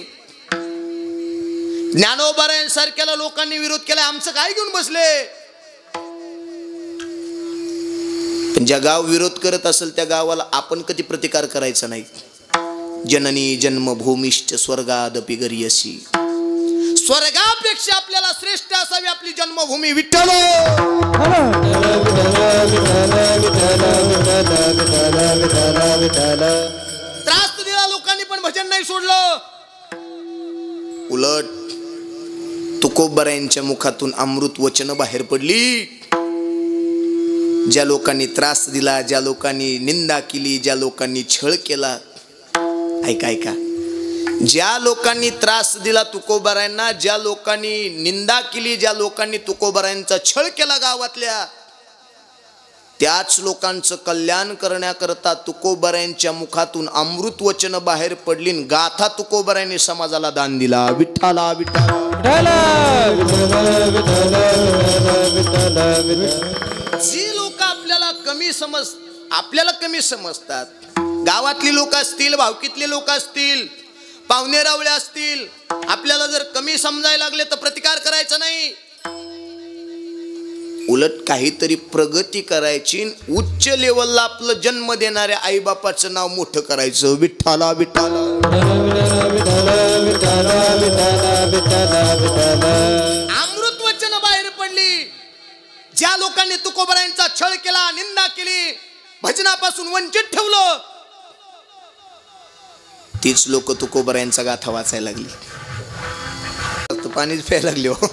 ज्ञानोबरायांसारख्याला लोकांनी विरोध केला, आमचं काय घेऊन बसले. पण ज्या गाव विरोध करत असेल त्या गावाला आपण कधी प्रतिकार करायचा नाही. जननी जन्मभूमिश्च स्वर्गादपि गरीयसी. स्वर्गापेक्षा आपल्याला श्रेष्ठ असावी आपली जन्मभूमी. विठ्ठल त्रास दिला लोकांनी पण भजन नाही सोडलं. उलट तुकोबरायांच्या मुखातून अमृत वचन बाहेर पडली. ज्या लोकांनी त्रास दिला, ज्या लोकांनी निंदा केली, ज्या लोकांनी छळ केला, ऐका ऐका, ज्या लोकांनी त्रास दिला तुकोबरायांना, ज्या लोकांनी निंदा केली, ज्या लोकांनी तुकोबरायांचा छळ केला गावातल्या, त्याच लोकांचं कल्याण करण्याकरता तुकोबरायांच्या मुखातून अमृत वचन बाहेर पडली. गाथा तुकोबरायांनी समाजाला दान दिला. विठ्ठला विठ्ठला. जी लोक आपल्याला कमी समजतात, गावातली लोक असतील, भावकीतले लोक असतील, पाहुणे रावळे असतील, आपल्याला जर कमी समजायला लागले तर प्रतिकार करायचा नाही. उलट काहीतरी प्रगती करायची. उच्च लेवलला आपलं जन्म देणाऱ्या आई बापाचं नाव मोठं करायचं. विठ्ठला विठ्ठला. अमृत वचन बाहेर पडली. ज्या लोकांनी तुकोबरायांचा छळ केला, निंदा केली, भजनापासून वंचित ठेवलं, तीच लोक तुकोबरायांचा गाथा वाचायला लागली. फक्त पाणीच प्यायला लागले हो.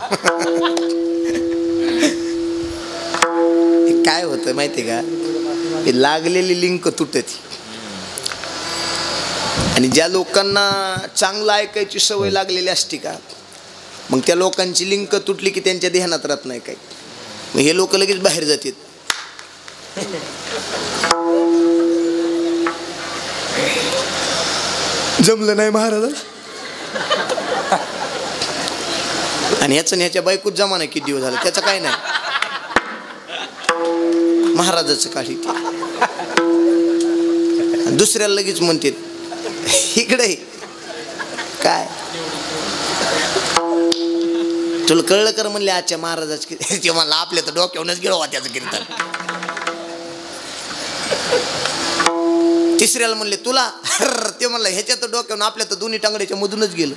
काय होतं माहितीये का, लागलेली लिंक तुटते. आणि ज्या लोकांना चांगलं ऐकायची सवय लागलेली असते का, मग त्या लोकांची लिंक तुटली की त्यांच्या ध्यानात राहत नाही काही. मग हे लोक लगेच बाहेर जातात. जमलं नाही महाराज. आणि ह्याच्या बायकोच जमा नाही किती दिवस झालं, त्याचं काय नाही. महाराजाचं काढी दुसऱ्याला लगेच म्हणते इकडे काय तुला कळलं कर म्हणले. आजच्या महाराजाचं ते म्हणलं आपल्या तर डोक्यावरच गिळवा त्याचं कीर्तन. तिसऱ्याला म्हणले तुला, ते म्हणलं ह्याच्या तर डोक्यावर, आपल्या तर दोन्ही टांगड्याच्या मधूनच गेलं.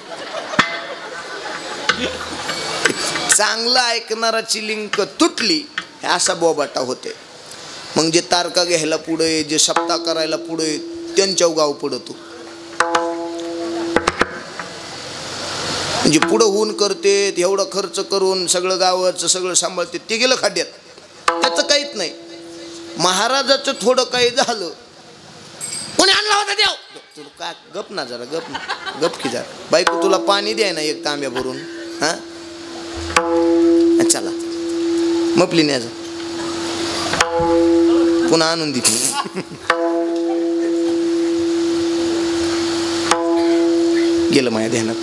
चांगलं ऐकणाराची लिंक तुटली असा बोबाटा होते. मग जे तारका घ्यायला पुढे, जे सप्ताह करायला पुढे, त्यांच्या गाव पडतो. म्हणजे पुढं होऊन करते, एवढा खर्च करून सगळं गावाचं सगळं सांभाळते, ते गेलं खड्ड्यात. त्याचं काहीच नाही. महाराजाचं थोडं काही झालं, कोणी आणला होता देव, तुला काय गप ना जरा, गप की जरा. बायको तुला पाणी द्याय ना एक तांब्या भरून. हा चला मपली न्यायचं, पुन्हा आणून दे. गेलं माझ्या ध्यानात.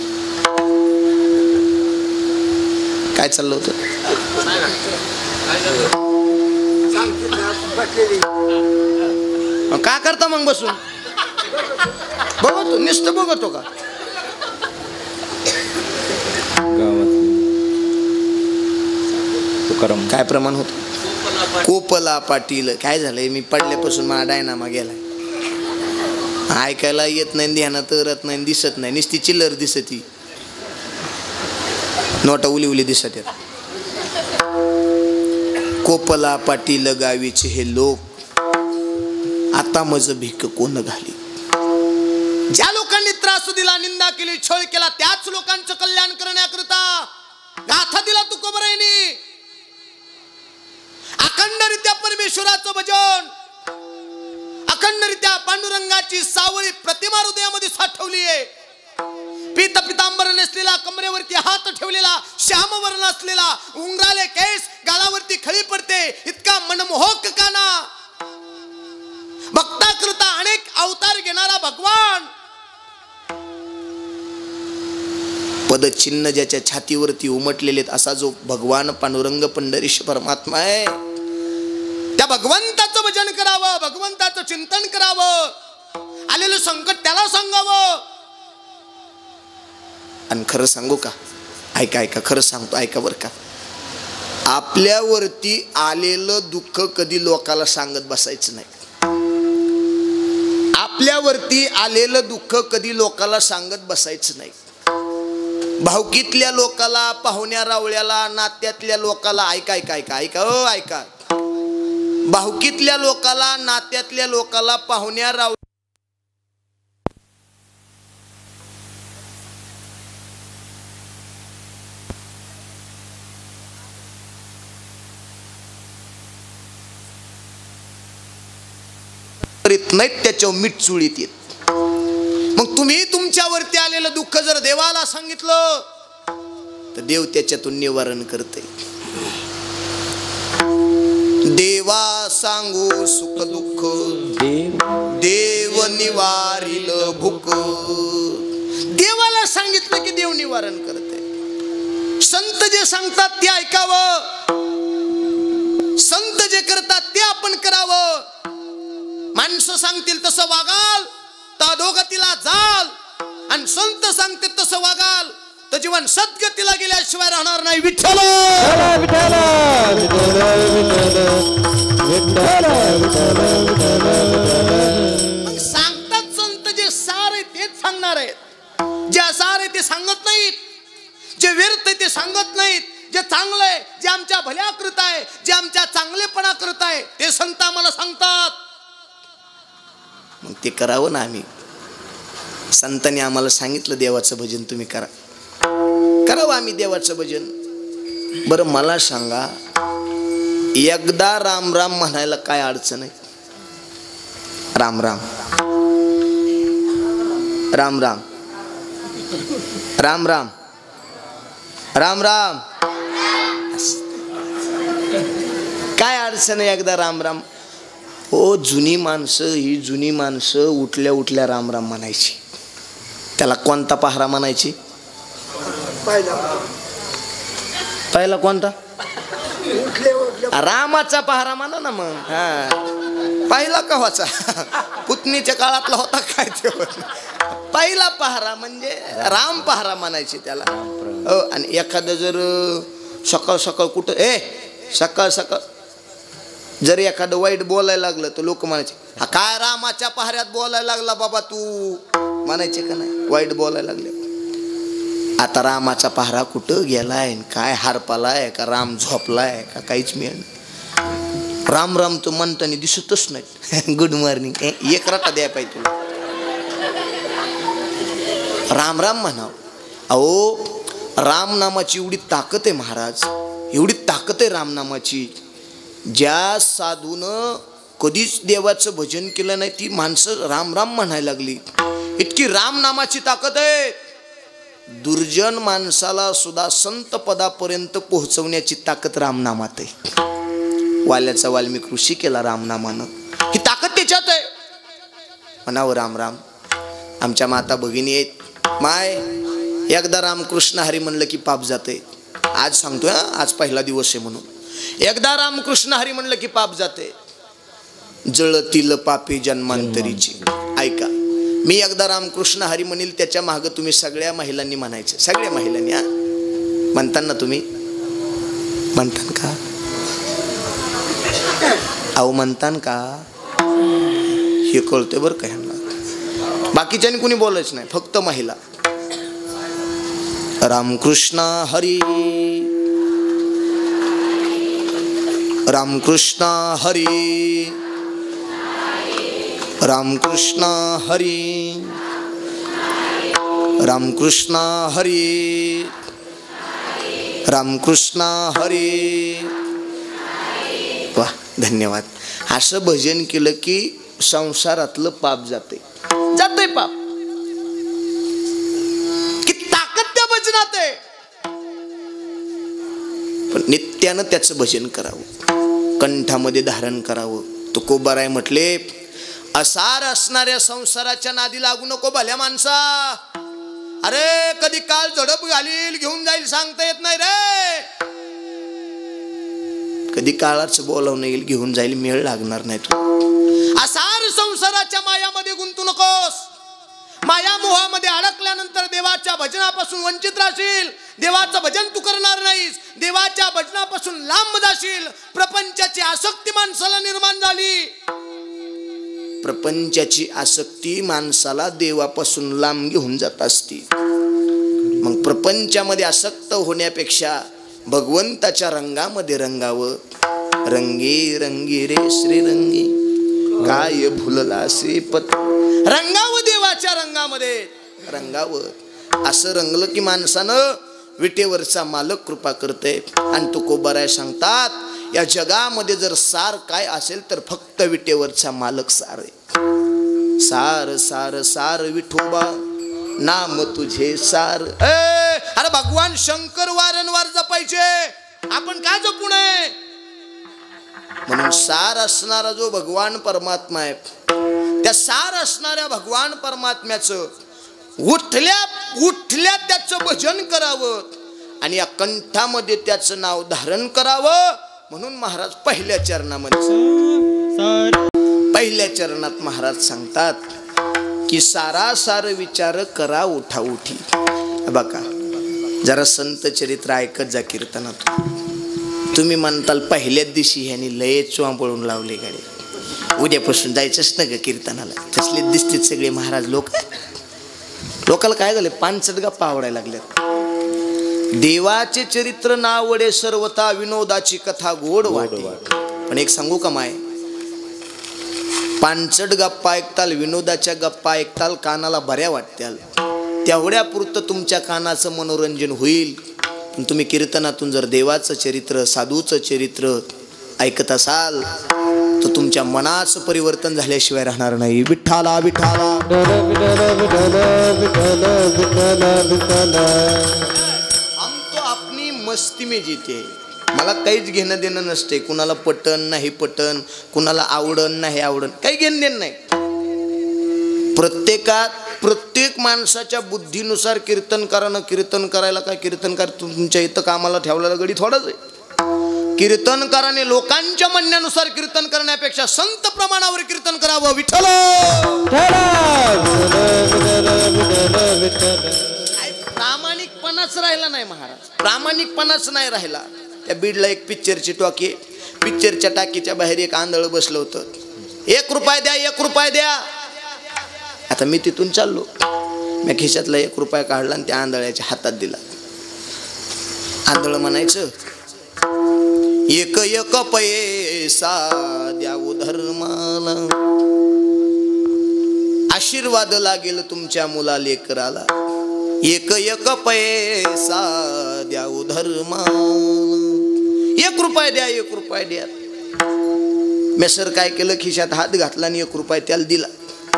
काय चाललं होतं. का करता मग बसून बघतो, नुसतं बघतो का. काय प्रमाण होत. कोपला पाटील काय झालंय, मी पडल्यापासून मला डायनामा गेलाय. ऐकायला येत नाही, ध्यानात रत नाही, दिसत नाही, नुसती चिल्लर दिसती, नोटा उली उली दिसत आहेत. कोपला पाटील गावीचे हे लोक, आता मज भीक कोण घाली. ज्या लोकांनी त्रास दिला, निंदा केली, छळ केला, त्याच लोकांचं कल्याण करण्याकरता गाथा दिला तुकोबरायांनी. अखंडरित्या परमेश्वराचं भजन, अखंडरित्या पांडुरंगाची सावळी प्रतिमा हृदयामध्ये साठवली आहे. पीत पितांबर नेसलेला, कमरेवरती हात ठेवलेला, श्यामवर्ण असलेला, उंगराले केस, गालावरती खळी पडते, इतका मनमोहक काना, भक्ताकरता अनेक अवतार घेणारा भगवान, पदचिन्ह ज्याच्या छातीवरती उमटलेले असा जो भगवान पांडुरंग पंढरीश परमात्मा आहे, त्या भगवंताचं भजन करावं, भगवंताचं चिंतन करावं, आलेलं संकट त्याला सांगावं. आणि खरं सांगू का, ऐका ऐका, खरं सांगतो, ऐका बरं का, आपल्यावरती आलेलं दुःख कधी लोकाला सांगत बसायचं नाही. आपल्यावरती आलेलं दुःख कधी लोकाला सांगत बसायचं नाही. भावकीतल्या लोकाला, पाहुण्या रावळ्याला, नात्यातल्या लोकाला, ऐका ऐका ऐका ऐका ओ ऐका, भावकीतल्या लोकाला, नात्यातल्या लोकाला, पाहुण्या रावळ्या नाहीत, त्याच्यावर मीठ चुळीत येत. मग तुम्ही तुमच्यावरती आलेलं दुःख जर देवाला सांगितलं तर देव त्याच्यातून निवारण करते. देवा सांगू सुख दुःख, देव निवारिल भूक. देवाला सांगितलं की देव निवारण करते. संत जे सांगतात ते ऐकावं, संत जे करतात ते आपण करावं. माणसं सांगतील तसं वागाल तर अधोगतीला जाल, आणि संत सांगते तसं वागाल तर जीवन सद्गतीला गेल्याशिवाय राहणार नाही. विठ्ठल सांगतात संत, जे सार आहे तेच सांगणार आहेत. जे असार आहे ते सांगत नाहीत, जे व्यर्थ आहे ते सांगत नाहीत. जे चांगलं आहे, जे आमच्या भल्या करत आहे, जे आमच्या चांगलेपणा करत आहे, ते संत आम्हाला सांगतात. मग ते करावं ना. आम्ही संतांनी आम्हाला सांगितलं देवाचं भजन तुम्ही करा, करावं आम्ही देवाचं भजन. बरं मला सांगा, एकदा राम राम म्हणायला काय अडचण आहे? राम राम राम राम राम राम राम राम, काय अडचण आहे एकदा राम राम? ओ जुनी माणसं, ही जुनी माणसं उठल्या उठल्या राम राम म्हणायची. त्याला कोणता पहारा म्हणायची? पहिला कोणता? रामाचा पहारा म्हणा ना. मग हा पहिला कव्हाचा? पुतणीच्या काळातला होता काय ते? पहिला पहारा म्हणजे राम पहारा म्हणायचे त्याला. आणि एखादं जर सकाळ सकाळ कुठं सकाळ सकाळ जर एखादं वाईट बोलायला लागलं तर लोक म्हणायचे, हा काय रामाच्या पहाऱ्यात बोलायला लागला बाबा तू, म्हणायचे का नाही? वाईट बोलायला लागले. आता रामाचा पहारा कुठं गेलाय, काय हारपालाय का राम झोपलाय का काहीच मिळेल. राम राम तो म्हणताना दिसतच नाही. गुड मॉर्निंग एक रटा द्या पाहिजे तुला. राम राम म्हणाव. अहो राम नामाची एवढी ताकद आहे महाराज, एवढी ताकद आहे राम नामाची. ज्या साधून कधीच देवाचं भजन केलं नाही ती माणसं राम राम म्हणायला लागली. इतकी राम नामाची ताकद आहे. दुर्जन माणसाला सुद्धा संत पदापर्यंत पोहोचवण्याची ताकद रामनामात आहे. वाल्याचा वाल्मिक ऋषी केला रामनामानं, ही ताकद त्याच्यात आहे. म्हणावं राम राम. आमच्या माता भगिनी आहेत, माय एकदा रामकृष्ण हरी म्हणलं की पाप जाते. आज सांगतोय, आज पहिला दिवस आहे म्हणून. एकदा रामकृष्ण हरी म्हणलं की पाप जाते. जळतील पापी जन्मांतरीची. ऐका, मी एकदा रामकृष्ण हरी म्हणील त्याच्या मागं तुम्ही सगळ्या महिलांनी म्हणायचं. सगळ्या महिलांनी. म्हणता ना तुम्ही? म्हणतान का? अहो म्हणतान का? हे कळतंय बरं का ह्यांना. बाकीच्यानी कुणी बोलायचं नाही, फक्त महिला. रामकृष्ण हरी रामकृष्ण हरी रामकृष्ण हरी रामकृष्ण हरी रामकृष्ण हरी. वा, धन्यवाद. असं भजन केलं की संसारातलं पाप जाते पाप. की ताकद त्या भजनात आहे. पण नित्यानं त्याचं भजन करावं, कंठामध्ये धारण करावं. तुकोबाराय म्हटले, असार असणाऱ्या संसाराच्या नादी लागू नको भल्या माणसा. अरे कधी काळ झडप घालील, घेऊन जाईल सांगता येत नाही रे. कधी काळाच बोलावणं येईल, घेऊन जाईल, मेळ लागणार नाही. तू असार संसाराच्या मायामध्ये गुंतू नकोस. माया मोहामध्ये अडकल्यानंतर देवाच्या भजनापासून वंचित राहशील. देवाचं भजन तू करणार नाहीस, देवाच्या भजनापासून लांब जाशील. प्रपंचाची आसक्ती माणसाला निर्माण झाली. प्रपंचाची आसक्ती माणसाला देवापासून लांब घेऊन जात असते. मग प्रपंचामध्ये आसक्त होण्यापेक्षा भगवंताच्या रंगामध्ये रंगावं. रंगी रंगी रे श्रीरंगी, काय फुलला श्रीपत. रंगावं देवाच्या रंगामध्ये रंगावं. असं रंगलं की माणसानं विटेवरचा मालक कृपा करते. आणि तुकोबाराय सांगतात, या जगामध्ये जर सार काय असेल तर फक्त विटेवरचा मालक सार आहे. सार सार सार विठोबा नाम तुझे सार. अरे भगवान शंकर वारंवार जपायचे, आपण काय जपू नये. म्हणून सार असणारा जो भगवान परमात्मा आहे, त्या सार असणाऱ्या भगवान परमात्म्याचं उठल्या उठल्या त्याचं भजन करावं आणि या कंठामध्ये त्याचं नाव धारण करावं. म्हणून महाराज पहिल्या चरणात महाराज सांगतात की सारासार विचार करा उठा उठी. बघा, जरा संत चरित्र ऐकत जा कीर्तनात. तुम्ही म्हणताल पहिल्याच दिवशी ह्यानी लय चोंबळून लावले गाडी, उद्यापासून जायचंच ना ग कीर्तनाला. तसले दिसतील सगळे महाराज लोक. लोकाला काय झालं, पानसट गप्पा आवडायला लागल्यात. देवाचे चरित्र नावडे सर्वता, विनोदाची कथा गोड वाटे. पण एक सांगू का माय, पानसट गप्पा ऐकताल, विनोदाच्या गप्पा ऐकताल, कानाला बऱ्या वाटत्याल. तेवढ्या पुरतं तुमच्या कानाचं मनोरंजन होईल. पण तुम्ही कीर्तनातून जर देवाचं चरित्र, साधूचं चरित्र ऐकत असाल तर तुमच्या मनाचं परिवर्तन झाल्याशिवाय राहणार नाही. विठ्ठला विठ्ठला हम तो अपनी मस्ती में जीते. मला काहीच घेणं देणं नसते. कुणाला पटन नाही पटन, कुणाला आवडन नाही आवडन, काही घेणं देणं नाही. प्रत्येक माणसाच्या बुद्धीनुसार कीर्तनकारानं कीर्तन करायला. काय कीर्तनकार तुमच्या इथं कामाला ठेवलेला गडी थोडाच आहे. कीर्तनकाराने लोकांच्या म्हणण्यानुसार कीर्तन करण्यापेक्षा संत प्रमाणावर कीर्तन करावं. विठ्ठल प्रामाणिकपणाच राहिला नाही महाराज, प्रामाणिकपणाच नाही राहिला. त्या बीडला एक पिक्चरची टॉकी, पिक्चरच्या टाकीच्या बाहेर एक आंधळ बसलं होतं. 1 रुपया द्या, 1 रुपया द्या. आता मी तिथून चाललो, मी खिशातला 1 रुपया काढला आणि त्या आंधळ्याच्या हातात दिला. आंधळ म्हणायचं, 1 1 पैसा द्यावो धर्माला, आशीर्वाद लागेल तुमच्या मुला लेकराला. 1 1 पैसा द्यावो धर्माला. 1 रुपया द्या, 1 रुपया द्या. मी सर काय केलं, खिशात हात घातला आणि 1 रुपया त्याला दिला.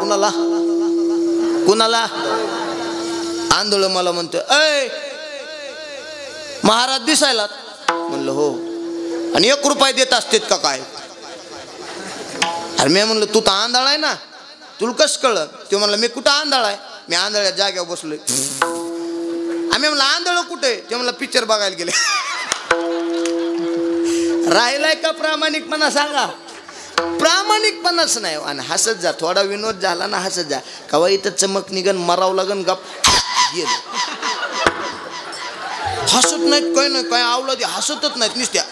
कुणाला कुणाला? आंधळ मला म्हणतो, ऐ महाराज दिसायला. म्हणलं हो. आणि 1 रुपया देत असतेत का काय? अरे मी म्हणलं तू तर आंधळ आहे ना, तुला कसं कळलं? ते म्हणलं मी कुठं आंधळ आहे, मी आंधळ्या जाग्यावर बसलोय. आम्ही म्हणलं आंधळ कुठे? ते म्हणलं पिक्चर बघायला गेले. राहिलाय का प्रामाणिकपणा सांगा? प्रामाणिकपणाच नाही. आणि हसत जा, थोडा विनोद झाला ना हसत जा. कवा इथं चमक निघन, मराव लागन, गप गेलं. हसत नाहीत, काय नाही, काय आवलं ते हसतच नाहीत नुसत्या.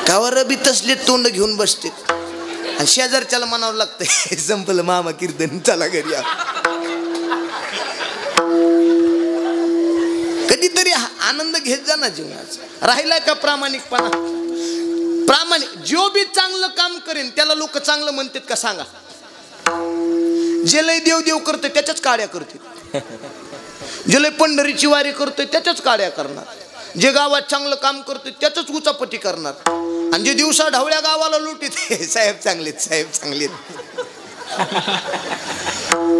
कवर बी तसले तोंड घेऊन बसते. शेजारच्याला म्हणावं लागतंय संपलं मामा कीर्तन, चला घरी या. कधीतरी आनंद घेत जा ना जीवनाचा. राहिलाय का प्रामाणिकपणा? प्रामाणिक जो बी चांगलं काम करेन त्याला लोक चांगलं म्हणतात का सांगा? जे लय देव देव करतोय त्याच्याच काड्या करते, जे लय पंढरीची वारी करतोय त्याच्याच काड्या करणार, जे गावात चांगलं काम करतोय त्याच उचापटी करणार, आणि जे दिवसा ढवळ्या गावाला लुटीत साहेब चांगलेत, साहेब चांगलेत.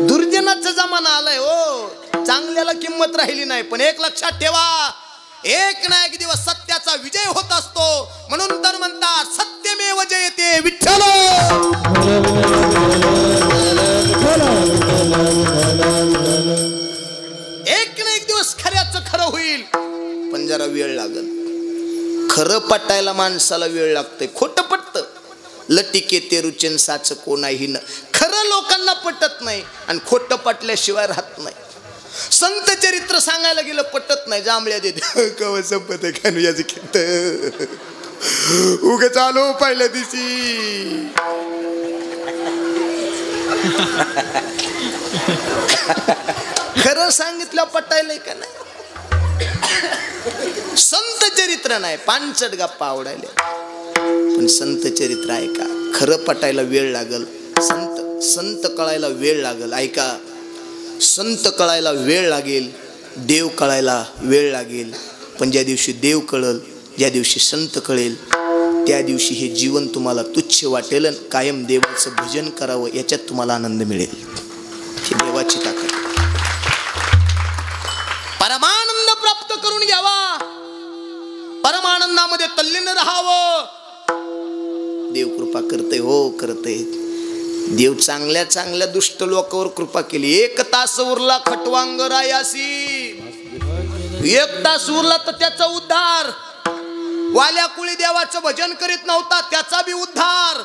दुर्जनाचा जमाना आलाय हो. चांगल्याला किंमत राहिली नाही. पण एक लक्षात ठेवा, एक ना एक दिवस सत्याचा विजय होत असतो. म्हणून तर म्हणतात सत्यमेव जयते विठ्ठल. एक ना एक दिवस खऱ्याचं खरं होईल, पण जरा वेळ लागल. खरं पटायला माणसाला वेळ लागतंय. खोटं पटतं. लटिके ते रुचन साच कोणाही न. खरं लोकांना पटत नाही आणि खोटं पटल्याशिवाय राहत नाही. संत चरित्र सांगायला गेलं पटत नाही. जांभळ्या देते कव संपत याचं खेत उग चालू पहिल्या दिवशी. खरं सांगितलं पटायला का नाही. संत चरित्र नाही, पांचट गप्पा आवडायला. पण संत चरित्र ऐका. खरं पटायला वेळ लागल. संत कळायला वेळ लागल. ऐका, संत कळायला वेळ लागेल, देव कळायला वेळ लागेल. पण ज्या दिवशी देव कळल, ज्या दिवशी संत कळेल, त्या दिवशी हे जीवन तुम्हाला तुच्छ वाटेल. कायम देवाचं भजन करावं याच्यात तुम्हाला आनंद मिळेल. ही देवाची ताकद. परमानंद प्राप्त करून घ्यावा, परमानंदामध्ये तल्लीन राहावं. देव कृपा करते हो, करते. देव चांगल्या चांगल्या दुष्ट लोकांवर कृपा केली. 1 तास उरला खटवांग रायासी, 1 तास उरला तर त्याचा उद्धार. वाल्या कुळी देवाचं भजन करीत नव्हता, त्याचा बी उद्धार.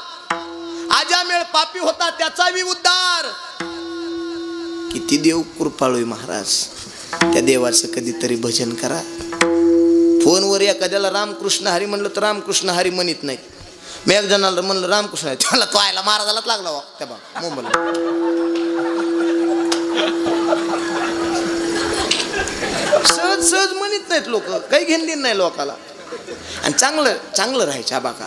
आजामेळ पापी होता, त्याचा बी उद्धार. किती देव कृपाळू महाराज. त्या देवाचं कधीतरी भजन करा. फोनवर एखाद्याला रामकृष्ण हरी म्हणलं तर रामकृष्ण हरी म्हणत नाही. मी एक जणाला म्हणलं रामकृष्ण हरी, त्याला तो आयला महाराजालाच लागला वा त्या बा मुंबईला. सहज सहज म्हणत नाहीत लोक, काही घेण देण नाही लोकाला. आणि चांगलं चांगलं राहायचं बाका.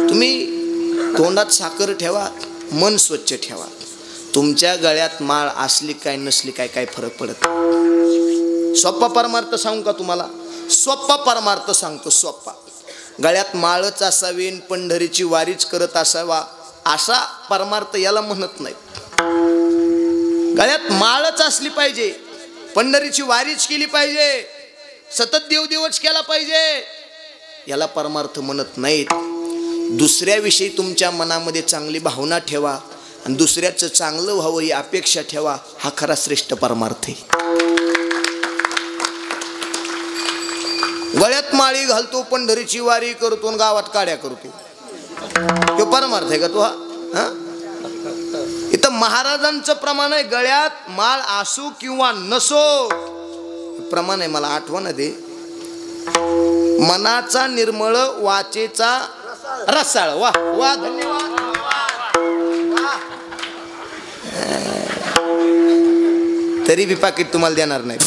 तुम्ही तोंडात साखर ठेवा, मन स्वच्छ ठेवा. तुमच्या गळ्यात माळ असली काय नसली काय काय फरक पडत. सोप्पा परमार्थ सांगू का तुम्हाला? सोप्पा परमार्थ सांगतो. सोप्पा. गळ्यात माळच असावी, पंढरीची वारीच करत असावा असा परमार्थ याला म्हणत नाही. गळ्यात माळच असली पाहिजे, पंढरीची वारीच केली पाहिजे, सतत देवदेवच केला पाहिजे, याला परमार्थ म्हणत नाहीत. दुसऱ्याविषयी तुमच्या मनामध्ये चांगली भावना ठेवा आणि दुसऱ्याचं चांगलं व्हावं ही अपेक्षा ठेवा. हा खरा श्रेष्ठ परमार्थ आहे. गळ्यात माळी घालतो, पंढरीची वारी करतो, गावात काड्या करतो, तो परमार्थ आहे का तो? हा, इथं महाराजांचं प्रमाण आहे. गळ्यात माळ असो किंवा नसो, प्रमाण आहे. मला आठवण दे. मनाचा निर्मळ, वाचेचा रसाळ. वा वा, धन्यवाद. तरी बी पाकिट तुम्हाला देणार नाही.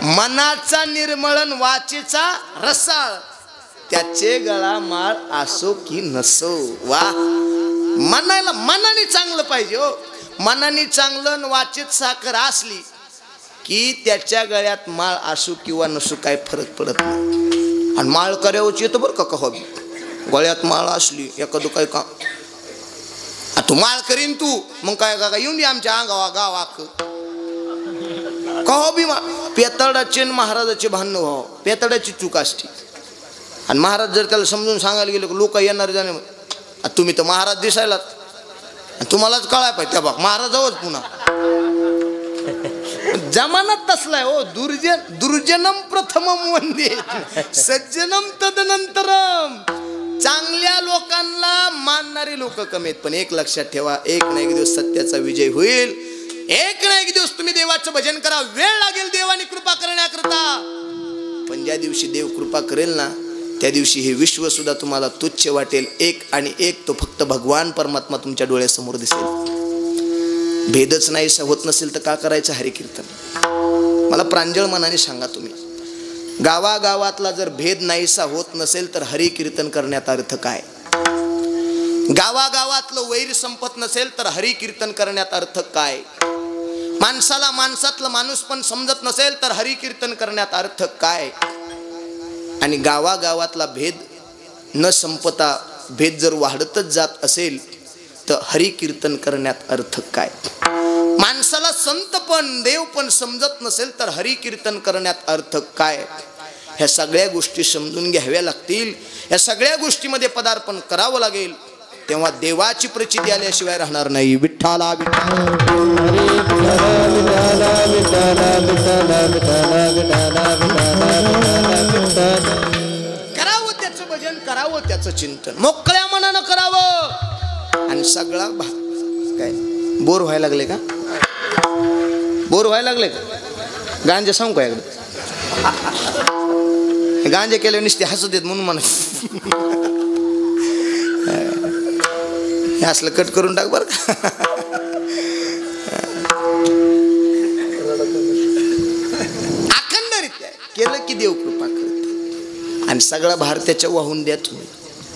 मनाचा निर्मळन, वाचेचा रसाळ, त्याचे गळा माळ असो की नसो. वा, मनाला मनाने चांगलं पाहिजे हो. मनाने चांगलं, वाचेत साखर असली की त्याच्या गळ्यात माळ असो किंवा नसो काय फरक पडत नाही. आणि माळ करावची येतं बरं का हवी. गळ्यात माळ असली एखादं काय का तू माळ करीन तू, मग काय का येऊन दे आमच्या अंगावा गावाक कहो बी. पेताडाचे महाराजाचे भांडण व्हावं, पेताडाची चूक असते. आणि महाराज जर त्याला समजून सांगायला गेलं लोक येणार जाणे, तुम्ही तर महाराज दिसायलात, तुम्हालाच कळाय पाहिजे त्या बाग महाराजावच पुन्हा. जमानात तसलाय हो. दुर्जनम प्रथमम वंदे सज्जनम तदनंतरम. चांगल्या लोकांना मानणारे लोक कमी आहेत. पण एक लक्षात ठेवा, एक ना एक दिवस सत्याचा विजय होईल. एक ना एक दिवस तुम्ही देवाचं भजन करा. वेळ लागेल देवाने कृपा करण्याकरता. पण ज्या दिवशी देव कृपा करेल ना, त्या दिवशी हे विश्व सुद्धा तुम्हाला तुच्छ वाटेल. एक आणि एक तो फक्त भगवान परमात्मा तुमच्या डोळ्यासमोर दिसेल. भेदच नाहीसा होत नसेल तर का करायचं हरिकीर्तन? मला प्रांजळ मनाने सांगा तुम्ही. गावागावातला जर भेद नाहीसा होत नसेल तर हरिकीर्तन करण्यात अर्थ काय? गावागावातलं वैर संपत नसेल तर हरिकीर्तन करण्यात अर्थ काय? माणसाला माणसातलं माणूस पण समजत नसेल तर हरिकीर्तन करण्यात अर्थ काय? आणि गावागावातला भेद न संपता भेद जर वाढतच जात असेल तर हरिकीर्तन करण्यात अर्थ काय? माणसाला संत पण देव पण समजत नसेल तर हरिकीर्तन करण्यात अर्थ काय? ह्या सगळ्या गोष्टी समजून घ्याव्या लागतील. या सगळ्या गोष्टीमध्ये पदार्पण करावं लागेल. तेव्हा देवाची प्रचिती आल्याशिवाय राहणार नाही. विठ्ठला करावं त्याचं भजन, करावं त्याचं चिंतन, मोकळ्या मनानं करावं. आणि सगळा काय बोर व्हायला लागले का? बोर व्हायला लागले का? गांजे सांगू का एकदा? गांजे केले नुसते हसू देत म्हणून म्हणा हे असलं कट करून टाक बरं का. अखंडरित्या केलं की देव कृपा करते. आणि सगळा भार त्याच्या वाहून द्या तुम्ही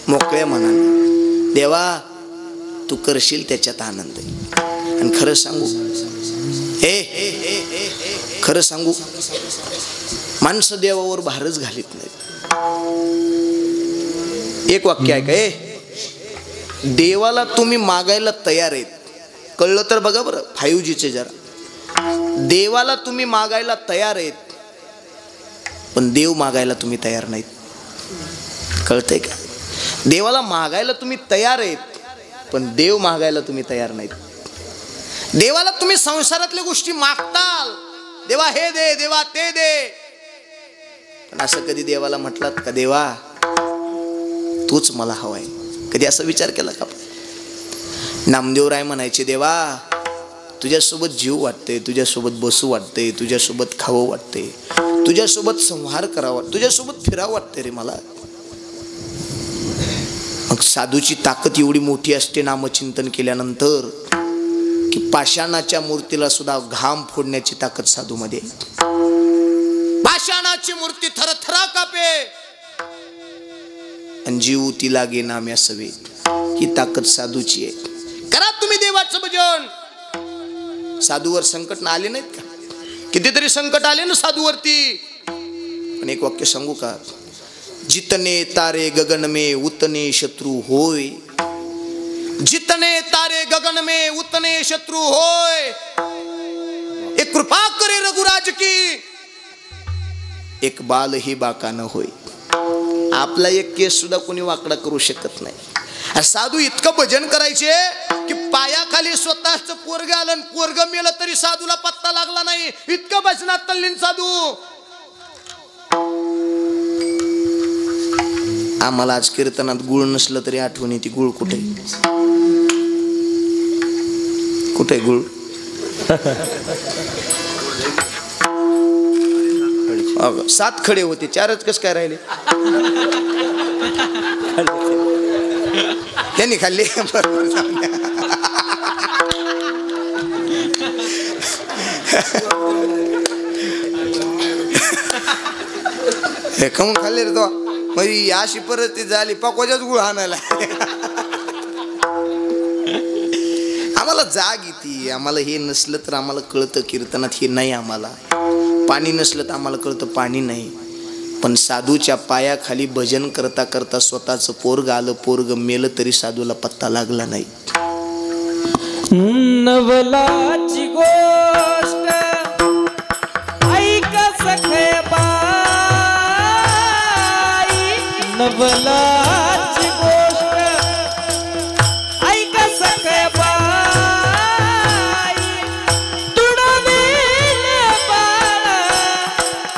मोकळ्या मनाने. देवा तू करशील त्याच्यात आनंद. आणि खरं सांगू खरं सांगू माणसं देवावर भारच घालीत नाहीत. एक वाक्य आहे का? देवाला तुम्ही मागायला तयार आहेत. कळलं तर बघा बरं 5Gचे जरा. देवाला तुम्ही मागायला तयार आहेत पण देव मागायला तुम्ही तयार नाहीत. कळतंय का? देवाला मागायला तुम्ही तयार आहेत पण देव मागायला तुम्ही तयार नाहीत. देवाला तुम्ही संसारातल्या गोष्टी मागताल. देवा हे दे, देवा ते दे. पण असं कधी देवाला म्हटलात का देवा तूच मला हवाय? कधी असा विचार केला का? नामदेवराय म्हणायचे देवा तुझ्यासोबत जीव वाटते, तुझ्यासोबत बसू वाटते, तुझ्यासोबत खावं वाटते, तुझ्यासोबत संहार करावा, तुझ्यासोबत फिरावं वाटते रे मला. मग साधूची ताकद एवढी मोठी असते नामचिंतन केल्यानंतर की पाषाणाच्या मूर्तीला सुद्धा घाम फोडण्याची ताकद साधूमध्ये. पाषाणाची मूर्ती थरथरा कापे आणि जीव ती लागे नाम्या सवे. ही ताकद साधूची आहे. करा तुम्ही देवाचं भजन. साधूवर संकट ना आले नाहीत का? कितीतरी संकट आले ना साधूवरती. पण एक वाक्य सांगू का? जितने तारे गगन में उतने शत्रु होय. जितने तारे गगन में उतने शत्रु होय. एक कृपा करे रघुराज की एक बाल ही बाका न होय. आपला एक केस सुद्धा कोणी वाकडा करू शकत नाही. साधू इतकं भजन करायचे की पायाखाली स्वतःच पोरग आलं, पोरग मेलं तरी साधूला पत्ता लागला नाही. इतकं भजनात तल्लीन साधू. आम्हाला आज कीर्तनात गुळ नसलं तरी आठवण येते. गुळ कुठे कुठे गुळ? अगं 7 खडे होते, 4च कस काय राहिले? त्यांनी खाल्ले. हे खाऊन खाल्ले रे तो. मग अशी परिस्थिती झाली पकवाच्याच गुळ आणायला. आम्हाला जाग येते. आम्हाला हे नसलं तर आम्हाला कळतं कीर्तनात हे नाही. आम्हाला पाणी नसलं तर आम्हाला कळतं पाणी नाही. पण साधूच्या पायाखाली भजन करता करता स्वतःचं पोरग आलं, पोरग मेलं तरी साधूला पत्ता लागला नाही. नवलाची गोष्ट ऐका सखे बाई. नवलाची गोष्ट ऐका सखे बाई. तुडविले बाळ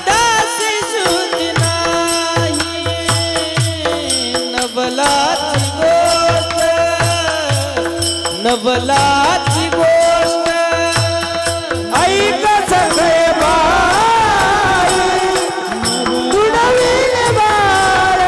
दासी सुधी नाही. नवलाची गोष्ट, नवलाची गोष्ट ऐका सखे बाई. तुडविले बाळ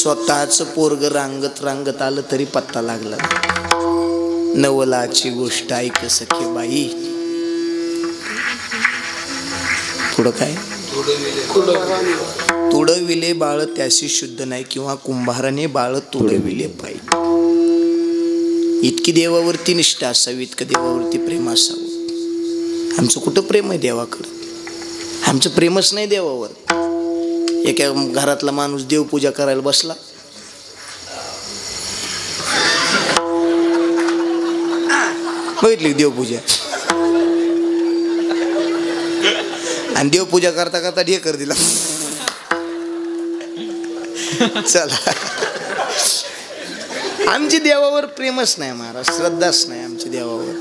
स्वतःच पोरग रांगत रांगत आलं तरी पत्ता लागला. नवलाची गोष्ट ऐक सखे बाई. पुढं काय? तुडविले बाळ त्याशी शुद्ध नाही, किंवा कुंभाराने बाळ तुडविले पायी. इतकी देवावरती निष्ठा असावी, इतकं देवावरती प्रेम असावं. आमचं कुठं प्रेम आहे देवाकडं? आमचं प्रेमच नाही देवावर. एका घरातला माणूस देवपूजा करायला बसला, बघितली देवपूजा, आणि देवपूजा करता करता ढेकर दिला. चला, आमची देवावर प्रेमच नाही महाराज, श्रद्धाच नाही आमची देवावर.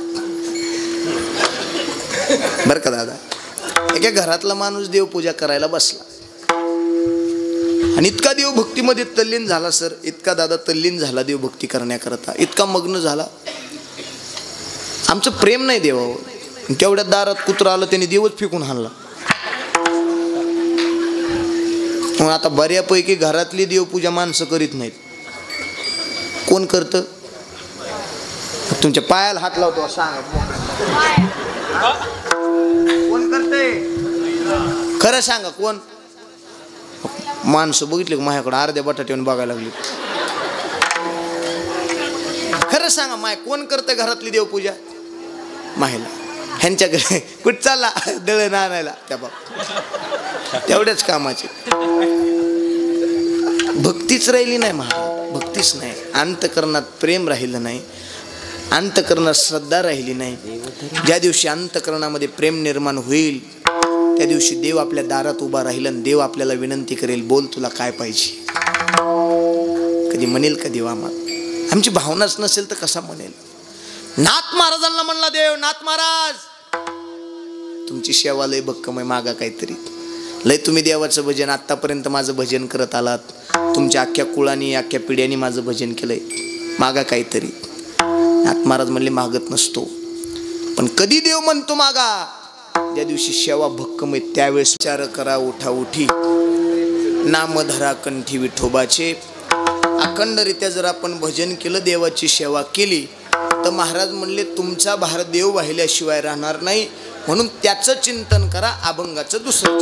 बर का दादा, एका घरातला माणूस देवपूजा करायला बसला आणि इतका देवभक्तीमध्ये तल्लीन झाला सर, इतका दादा तल्लीन झाला देवभक्ती करण्याकरता, इतका मग्न झाला. आमचं प्रेम नाही देवावर. तेवढ्या दारात कुत्रा आलं, त्याने देवच फेकून हाणला. मग आता बऱ्यापैकी घरातली देवपूजा माणसं करीत नाहीत. कोण करत? तुमच्या पायाला हात लावतो सांगा, कोण करते? खरं सांगा कोण? माणसं बघितले का माझ्याकडे अर्ध्या बटाट्यावर बघायला लागली. खरं सांगा माय, कोण करते घरातली देवपूजा? माहिला. ह्यांच्याकडे कुठ चालला दळण आणायला, त्या बाप तेवढ्याच कामाचे. भक्तीच राहिली नाही महाराज, भक्तीच नाही. अंतकरणात प्रेम राहिलं नाही, अंतकरणात श्रद्धा राहिली नाही. ज्या दिवशी अंतकरणामध्ये प्रेम निर्माण होईल त्या दिवशी देव आपल्या दारात उभा राहील आणि देव आपल्याला विनंती करेल, बोल तुला काय पाहिजे. कधी म्हणेल का देव आम्हाला? आमची भावनाच नसेल तर कसा म्हणेल? नाथ महाराजांना म्हणला देव, नाथ महाराज तुमची सेवा लय भक्कम आहे, मागा काहीतरी. लय तुम्ही देवाचं भजन आतापर्यंत माझं भजन करत आलात, तुमच्या अख्ख्या कुळानी अख्ख्या पिढ्यानी माझं भजन केलंय, मागा काहीतरी. नाथ महाराज म्हणले मागत नसतो, पण कधी देव म्हणतो मागा? ज्या दिवशी सेवा भक्कम आहे त्यावेळेस. विचार करा उठा उठी, नाम धरा कंठी विठोबाचे. अखंडरित्या जर आपण भजन केलं, देवाची सेवा केली, तर महाराज म्हणले तुमचा भार देव वाहिल्याशिवाय राहणार नाही. म्हणून त्याचं चिंतन करा, अभंगाचं दुसरं.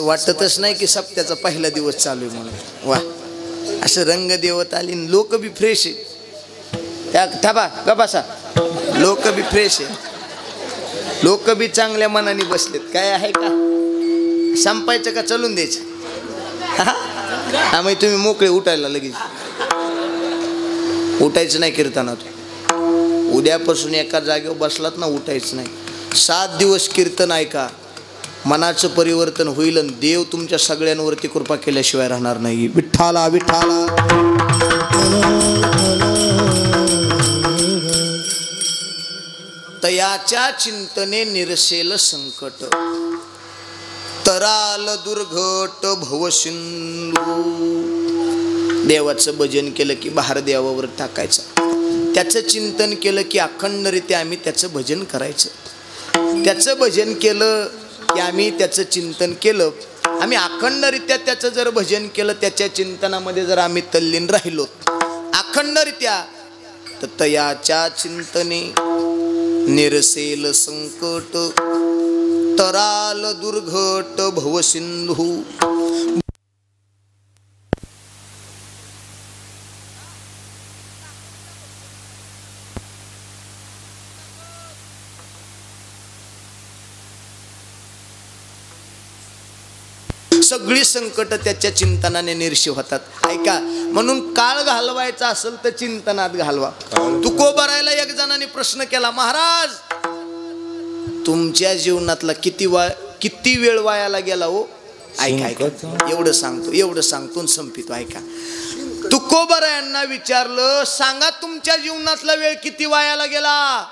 असं वाटतच नाही की सप्त्याचा पहिला दिवस चालू आहे म्हणून. वा, असं रंग देवत आली, लोक बी फ्रेश आहे. त्या थांबा गपासा, लोक बी फ्रेश आहे, लोक बी चांगल्या मनाने बसलेत. काय आहे का, संपायचं का चलून द्यायचं? हा मग तुम्ही मोकळे उठायला लगेच. उठायचं नाही कीर्तनात. उद्यापासून एका जागेवर बसलात ना, उठायचं नाही. 7 दिवस कीर्तन ऐका, मनाचं परिवर्तन होईल आणि देव तुमच्या सगळ्यांवरती कृपा केल्याशिवाय राहणार नाही. विठ्ठला विठ्ठला. तयाच्या चिंतने निरसेल संकट, तराल दुर्घट भवसिंधू. देवाचं भजन केलं की भार देवावर टाकायचं, त्याचं चिंतन केलं की अखंडरित्या आम्ही त्याचं भजन करायचं. त्याचं भजन केलं की आम्ही त्याचं चिंतन केलं, आम्ही अखंडरित्या त्याचं जर भजन केलं, त्याच्या चिंतनामध्ये जर आम्ही तल्लीन राहिलो अखंडरित्या, तर तयाच्या चिंतने निरसेल संकट, तराल दुर्घट भवसिंधू. सगळी संकट त्याच्या चिंतनाने निरशी होतात. ऐका, म्हणून काळ घालवायचा असेल तर चिंतनात घालवा. तुकोबारायला एक जणांनी प्रश्न केला, महाराज तुमच्या जीवनातला किती वेळ वायाला गेला हो? ऐका ऐका, एवढं सांगतो संपितो. ऐका, तुकोबारायांना विचारलं, सांगा तुमच्या जीवनातला वेळ किती वायाला गेला?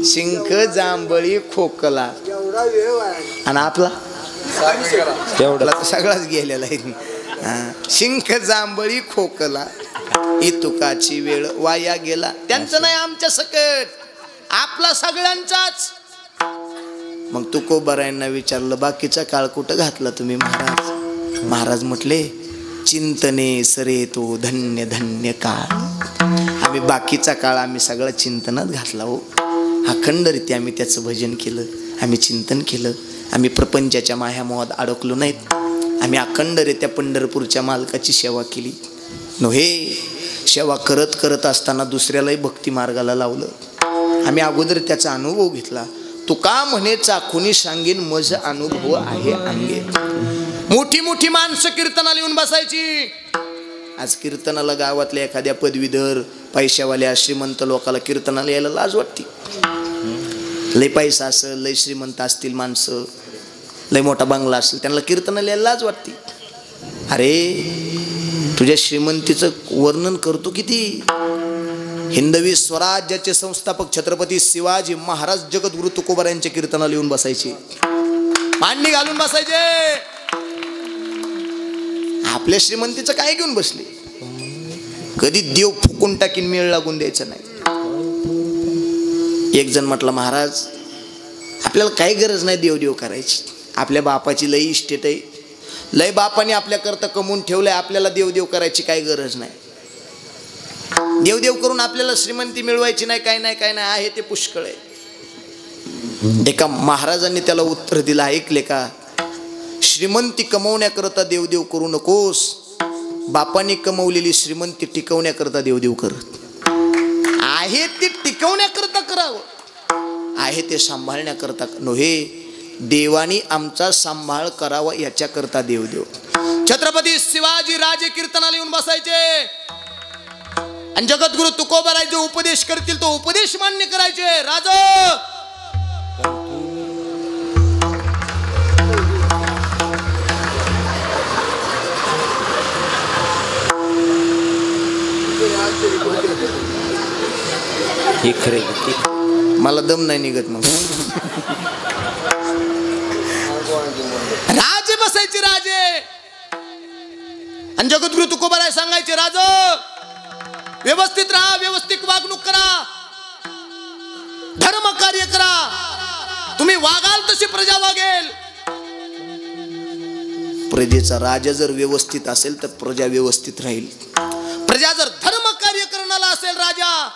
शिंक जांभळी खोकला, आणि आपला तेवढा सगळाच गेलेला आहे. शिंक जांभळी खोकला, इतुकाची वेळ वाया गेला. त्यांचं नाही, आमच्या सकट, आपला सगळ्यांचाच. मग तुकोबारायांना विचारलं, बाकीचा काळ कुठं घातला तुम्ही महाराज? महाराज म्हटले, चिंतने सरे तो धन्य धन्य काळ. आम्ही बाकीचा काळ आम्ही सगळं चिंतनात घातला हो. अखंडरित्या आम्ही त्याचं भजन केलं, आम्ही चिंतन केलं, आम्ही प्रपंचाच्या मायामोहात अडकलो नाहीत. आम्ही अखंडरित्या पंढरपूरच्या मालकाची सेवा केली. नव्हे, सेवा करत करत असताना दुसऱ्यालाही भक्ती मार्गाला लावलं. आम्ही अगोदर त्याचा अनुभव घेतला. तुका म्हणे चाखुनी सांगेन मज अनुभव आहे अंगे. मोठी मोठी माणसं कीर्तनाला येऊन बसायची. आज कीर्तनाला गावातल्या एखाद्या पदवीधर पैशावाल्या श्रीमंत लोकाला कीर्तनाला यायला लाज वाटते. लय पैसा असेल, लय श्रीमंत असतील माणसं, लय मोठा बंगला असेल, त्यांना कीर्तनाला यायला लाज वाटते. अरे तुझ्या श्रीमंतीचं वर्णन करतो किती. हिंदवी स्वराज्याचे संस्थापक छत्रपती शिवाजी महाराज जगद्गुरु तुकोबार यांच्या कीर्तनाला येऊन बसायचे, मांडी घालून बसायचे. आपल्या श्रीमंतीचं काय घेऊन बसले? कधी देव फुकून टाकीन, मेळ लागून द्यायचं नाही. एक जण म्हटलं, महाराज आपल्याला काही गरज नाही देव करायची. आपल्या बापाची लई इस्टेट आहे, लय बापाने आपल्याकरता कमवून ठेवलंय, आपल्याला देव करायची काही गरज नाही. देव करून आपल्याला श्रीमंती मिळवायची नाही, काय नाही आहे ते पुष्कळ आहे. एका महाराजांनी त्याला उत्तर दिलं, ऐकले का? श्रीमंती कमवण्याकरता देव करू नकोस, बापाने कमवलेली श्रीमंती टिकवण्याकरता देव कर. आहे ते टिकवण्याकरता करावं, आहे ते सांभाळण्याकरता नव्हे. देवानी आमचा सांभाळ करावा याच्याकरता देव. छत्रपती शिवाजी राजे कीर्तनाला येऊन बसायचे आणि जगद्गुरु तुकोबाराय जो उपदेश करतील तो उपदेश मान्य करायचे. राजा मला दम नाही निघत. मग राजे बसायचे, राजे, आणि जगद्गुरु तुकोबाराय सांगायचे, राजा व्यवस्थित राहा, व्यवस्थित वागणूक करा, धर्म कार्य करा. तुम्ही वागाल तशी प्रजा वागेल. प्रजेचा राजा जर व्यवस्थित असेल तर प्रजा व्यवस्थित राहील. प्रजा जर धर्म कार्य करणारा असेल राजा,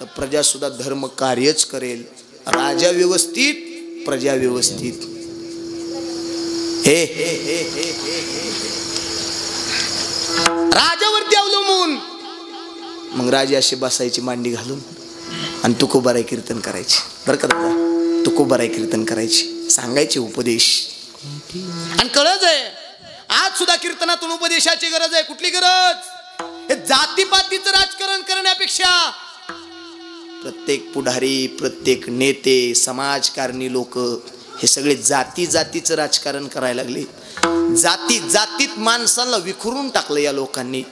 तर प्रजा सुद्धा धर्म कार्यच करेल. राजा व्यवस्थित, प्रजा व्यवस्थित. राजावरती अवलंबून मग राजे असे बसायची मांडी घालून आणि तुकोबाराय कीर्तन करायची. बरं का दादा, तुकोबाराय कीर्तन करायची, सांगायचे उपदेश. आणि कळच आहे आज सुद्धा कीर्तनातून उपदेशाची गरज आहे. कुठली गरज? हे जातीपातीचं राजकारण करण्यापेक्षा प्रत्येक पुढारी, प्रत्येक नेते, समाजकारणी लोक हे सगळे जाती जातीचं राजकारण करायला लागले. जाती जातीत माणसाला विखुरून टाकलं या लोकांनी.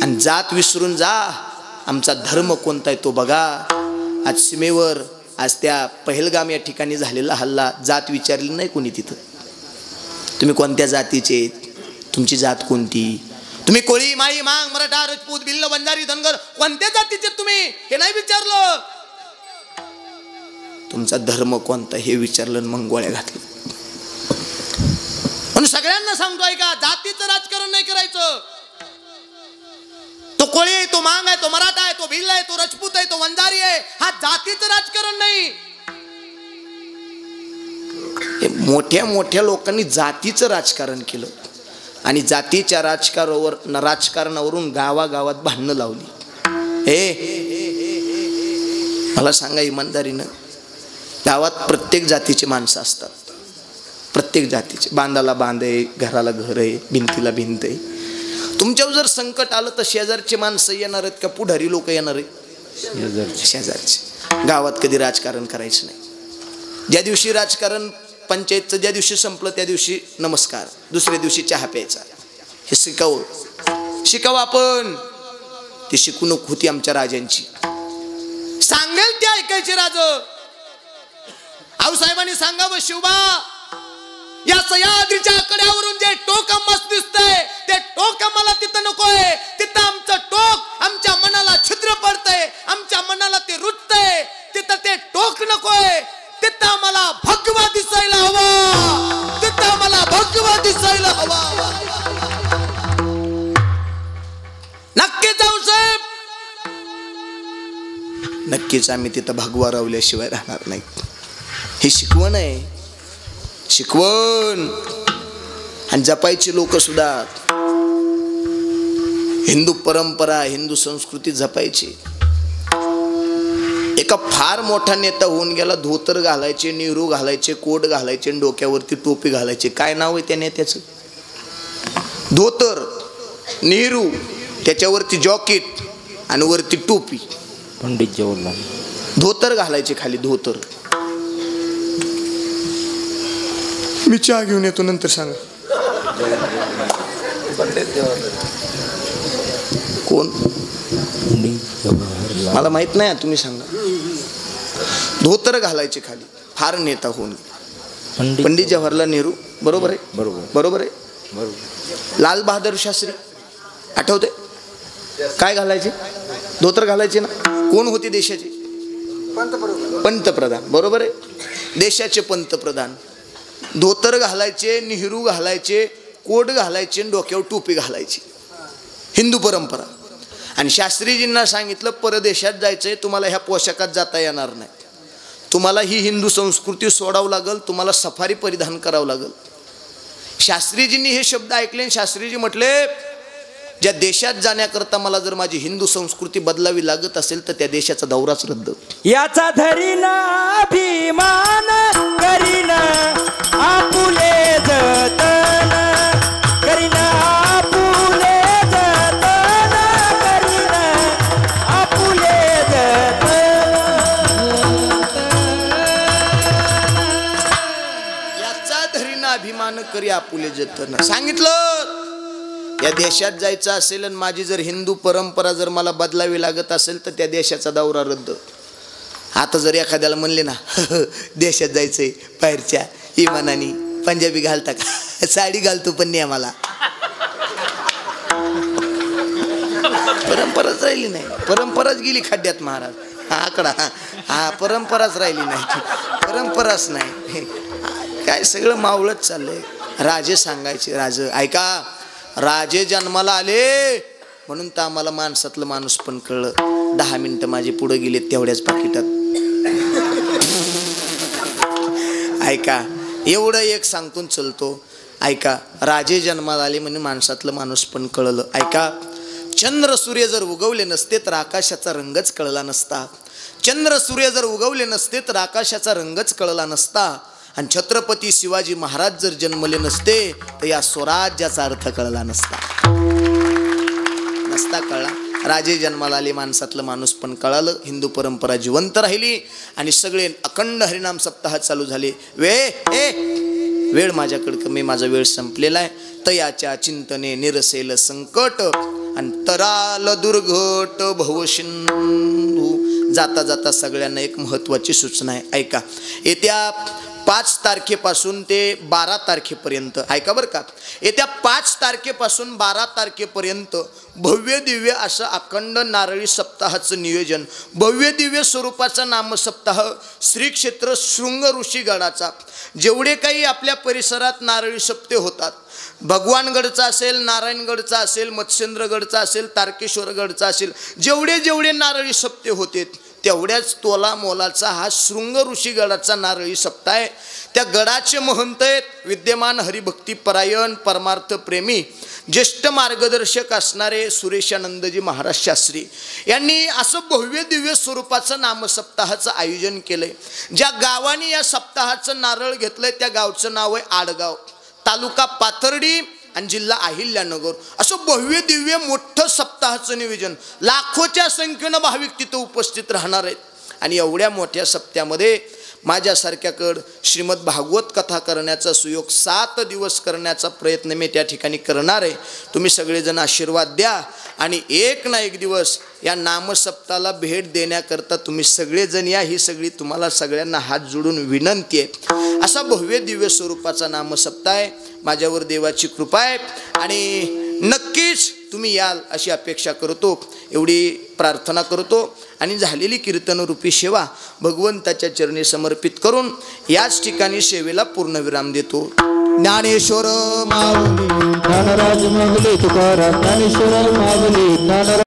आणि जात विसरून जा, आमचा धर्म कोणता आहे तो बघा. आज सीमेवर, आज त्या पहलगाम या ठिकाणी झालेला हल्ला, जात विचारली नाही कोणी तिथं. तुम्ही कोणत्या जातीचे, तुमची जात कोणती, तुम्ही कोळी, माई, मांग, मराठा, राजपूत, भिल्ल, बंजारी, धनगर, कोणत्या जातीचे तुम्ही हे नाही विचारलं. तुमचा धर्म कोणता हे विचारलं, मग गोळ्या घातलं. म्हणून सगळ्यांना सांगतोय का, जातीचं राजकारण नाही करायचं. तो कोळी आहे, तो मांग आहे, तो मराठा आहे, तो भिल्ल आहे, तो राजपूत आहे, तो वंजारी आहे, हा जातीचं राजकारण नाही. मोठ्या मोठ्या लोकांनी जातीचं राजकारण केलं आणि जातीच्या राजकारणावरून गावागावात भांडणं लावली. मला सांगा इमानदारीनं, गावात प्रत्येक जातीची माणसं असतात, प्रत्येक जातीचे. बांधाला बांध आहे, घराला घर आहे, भिंतीला भिंत आहे. तुमच्यावर जर संकट आलं तर शेजारचे माणसं येणार आहेत का पुढारी लोक येणार आहेत? शेजारचे. गावात कधी राजकारण करायचं नाही. ज्या दिवशी राजकारण पंचायतचं ज्या दिवशी संपलं त्या दिवशी नमस्कार, दुसऱ्या दिवशी चहा प्यायचा. हे शिकावं आपण. ती शिकवणूक होती आमच्या राजांची. सांगेल ते ऐकायचे राज. आऊसाहेबांनी सांगावं, शिवबा या सह्याद्रीच्या कड्यावरून जे टोक आम्हास दिसतंय ते टोक आम्हाला तिथं नकोय. तिथं आमचं टोक आमच्या मनाला छिद्र पडतंय, आमच्या मनाला ते रुजतंय. तिथं ते टोक नकोय. तिथं आम्हाला भगवा दिसायला हवा, तिथं आम्हाला भगवा दिसायला हवा. नक्कीच आऊसाहेब, नक्कीच आम्ही तिथं भगवा रावल्याशिवाय राहणार नाही. ही शिकवण आहे, शिकवण. आणि जपायची लोक सुद्धा हिंदू परंपरा, हिंदू संस्कृती जपायची. एका फार मोठा नेता होऊन गेला, धोतर घालायचे, नेहरू घालायचे, कोट घालायचे, डोक्यावरती टोपी घालायचे. काय नाव आहे त्या नेत्याचं? धोतर, नेहरू, त्याच्यावरती जॉकेट आणि वरती टोपी. पंडित जवाहरलाल. धोतर घालायचे, खाली धोतर. मी चहा घेऊन येतो, नंतर सांगा. कोण? मला माहित नाही, तुम्ही सांगा. धोतर घालायचे खाली, फार नेता होऊन. पंडित जवाहरलाल नेहरू. बरोबर आहे, बरोबर आहे. लाल बहादूर शास्त्री आठवते? काय घालायचे? धोतर घालायचे ना. कोण होते देशाचे? पंतप्रधान. बरोबर आहे, देशाचे पंतप्रधान. धोतर घालायचे, नेहरू घालायचे, कोट घालायचे, डोक्यावर टोपी घालायची. हिंदू परंपरा. आणि शास्त्रीजींना सांगितलं, परदेशात जायचंय, तुम्हाला ह्या पोशाखात जाता येणार नाही. तुम्हाला ही हिंदू संस्कृती सोडावं लागल, तुम्हाला सफारी परिधान करावं लागल. शास्त्रीजींनी हे शब्द ऐकले. शास्त्रीजी म्हटले, ज्या देशात जाण्याकरता मला जर माझी हिंदू संस्कृती बदलावी लागत असेल तर त्या देशाचा दौराच रद्द. याचा धरीना अभिमान करीना आपुले जतन, करीना आपुले जतन, करीना आपुले जतन. याचा धरीना अभिमान करी आपुले जतन. सांगितलं, या देशात जायचं असेल आणि माझी जर हिंदू परंपरा जर मला बदलावी लागत असेल तर त्या देशाचा दौरा रद्द. आता जर एखाद्याला म्हणले ना देशात जायचंय, बाहेरच्या इमानानी पंजाबी घालता का? साडी घालतो पण नाही आम्हाला. परंपराच राहिली नाही, परंपराच गेली खड्ड्यात महाराज. हा आकडा, हा परंपराच राहिली नाही, परंपराच नाही. काय सगळं मावळत चाललंय. राजे सांगायचे, राजे ऐका, राजे जन्माला आले म्हणून तर आम्हाला माणसातलं माणूस पण कळलं. 10 मिनिटं माझे पुढे गेले तेवढ्याच पाकिटात ऐका, एवढं एक सांगतून चलतो. ऐका, राजे जन्माला आले म्हणजे माणसातलं माणूस पण कळलं. ऐका, चंद्र सूर्य जर उगवले नसते तर आकाशाचा रंगच कळला नसता. चंद्र सूर्य जर उगवले नसते तर आकाशाचा रंगच कळला नसता. आणि छत्रपती शिवाजी महाराज जर जन्मले नसते तर या स्वराज्याचा अर्थ कळला नसता. कळला. राजे जन्माला आले, माणसातलं माणूस पण कळालं. हिंदू परंपरा जिवंत राहिली आणि सगळे अखंड हरिनाम सप्ताह चालू झाले. वेळ माझ्याकडे कमी, माझा वेळ संपलेला आहे. तयाच्या चिंतने निरसेल संकट आणि तराल दुर्घट भवसिंधू. जाता जाता सगळ्यांना एक महत्वाची सूचना आहे. ऐका, येत्या 5 तारखेपासून ते 12 तारखेपर्यंत, ऐका बरं का, येत्या 5 तारखेपासून 12 तारखेपर्यंत भव्य दिव्य असं अखंड नारळी सप्ताहाचं नियोजन, भव्य दिव्य स्वरूपाचा नामसप्ताह श्री क्षेत्र शृंग ऋषीगडाचा. जेवढे काही आपल्या परिसरात नारळी सप्ते होतात, भगवानगडचा असेल, नारायणगडचा असेल, मत्स्येंद्रगडचा असेल, तारकेश्वरगडचा असेल, जेवढे नारळी सप्ते होते तेवढ्याच तोला मोलाचा हा शृंग ऋषीगडाचा नारळी सप्ताह आहे. त्या गडाचे महंत आहेत विद्यमान हरिभक्तीपरायण परमार्थ प्रेमी ज्येष्ठ मार्गदर्शक असणारे सुरेशानंदजी महाराज शास्त्री यांनी असं भव्य दिव्य स्वरूपाचं नामसप्ताहाचं आयोजन केलंय. ज्या गावाने या सप्ताहाचं नारळ घेतलंय त्या गावचं नाव आहे आडगाव, तालुका पाथर्डी आणि जिल्हा अहिल्यानगर. असं भव्य दिव्य मोठं सप्ताहाचं नियोजन, लाखोच्या संख्येनं भाविक तिथं उपस्थित राहणार आहेत. आणि एवढ्या मोठ्या सप्त्यामध्ये माझ्यासारख्याकडं श्रीमद भागवत कथा करण्याचा सुयोग 7 दिवस करण्याचा प्रयत्न मी त्या ठिकाणी करणार आहे. तुम्ही सगळेजण आशीर्वाद द्या आणि एक ना एक दिवस या नामसप्ताहाला भेट देण्याकरता तुम्ही सगळेजण या. ही सगळी तुम्हाला सगळ्यांना हात जोडून विनंती आहे. असा भव्य दिव्य स्वरूपाचा नामसप्ताह आहे. माझ्यावर देवाची कृपा आहे आणि नक्कीच तुम्ही याल अशी अपेक्षा करतो, एवढी प्रार्थना करतो. आणि झालेली कीर्तनरूपी सेवा भगवंताच्या चरणी समर्पित करून याच ठिकाणी सेवेला पूर्णविराम देतो. ज्ञानेश्वर माऊली ज्ञानराज माऊली तुकाराम, ज्ञानेश्वर माऊली ज्ञानराज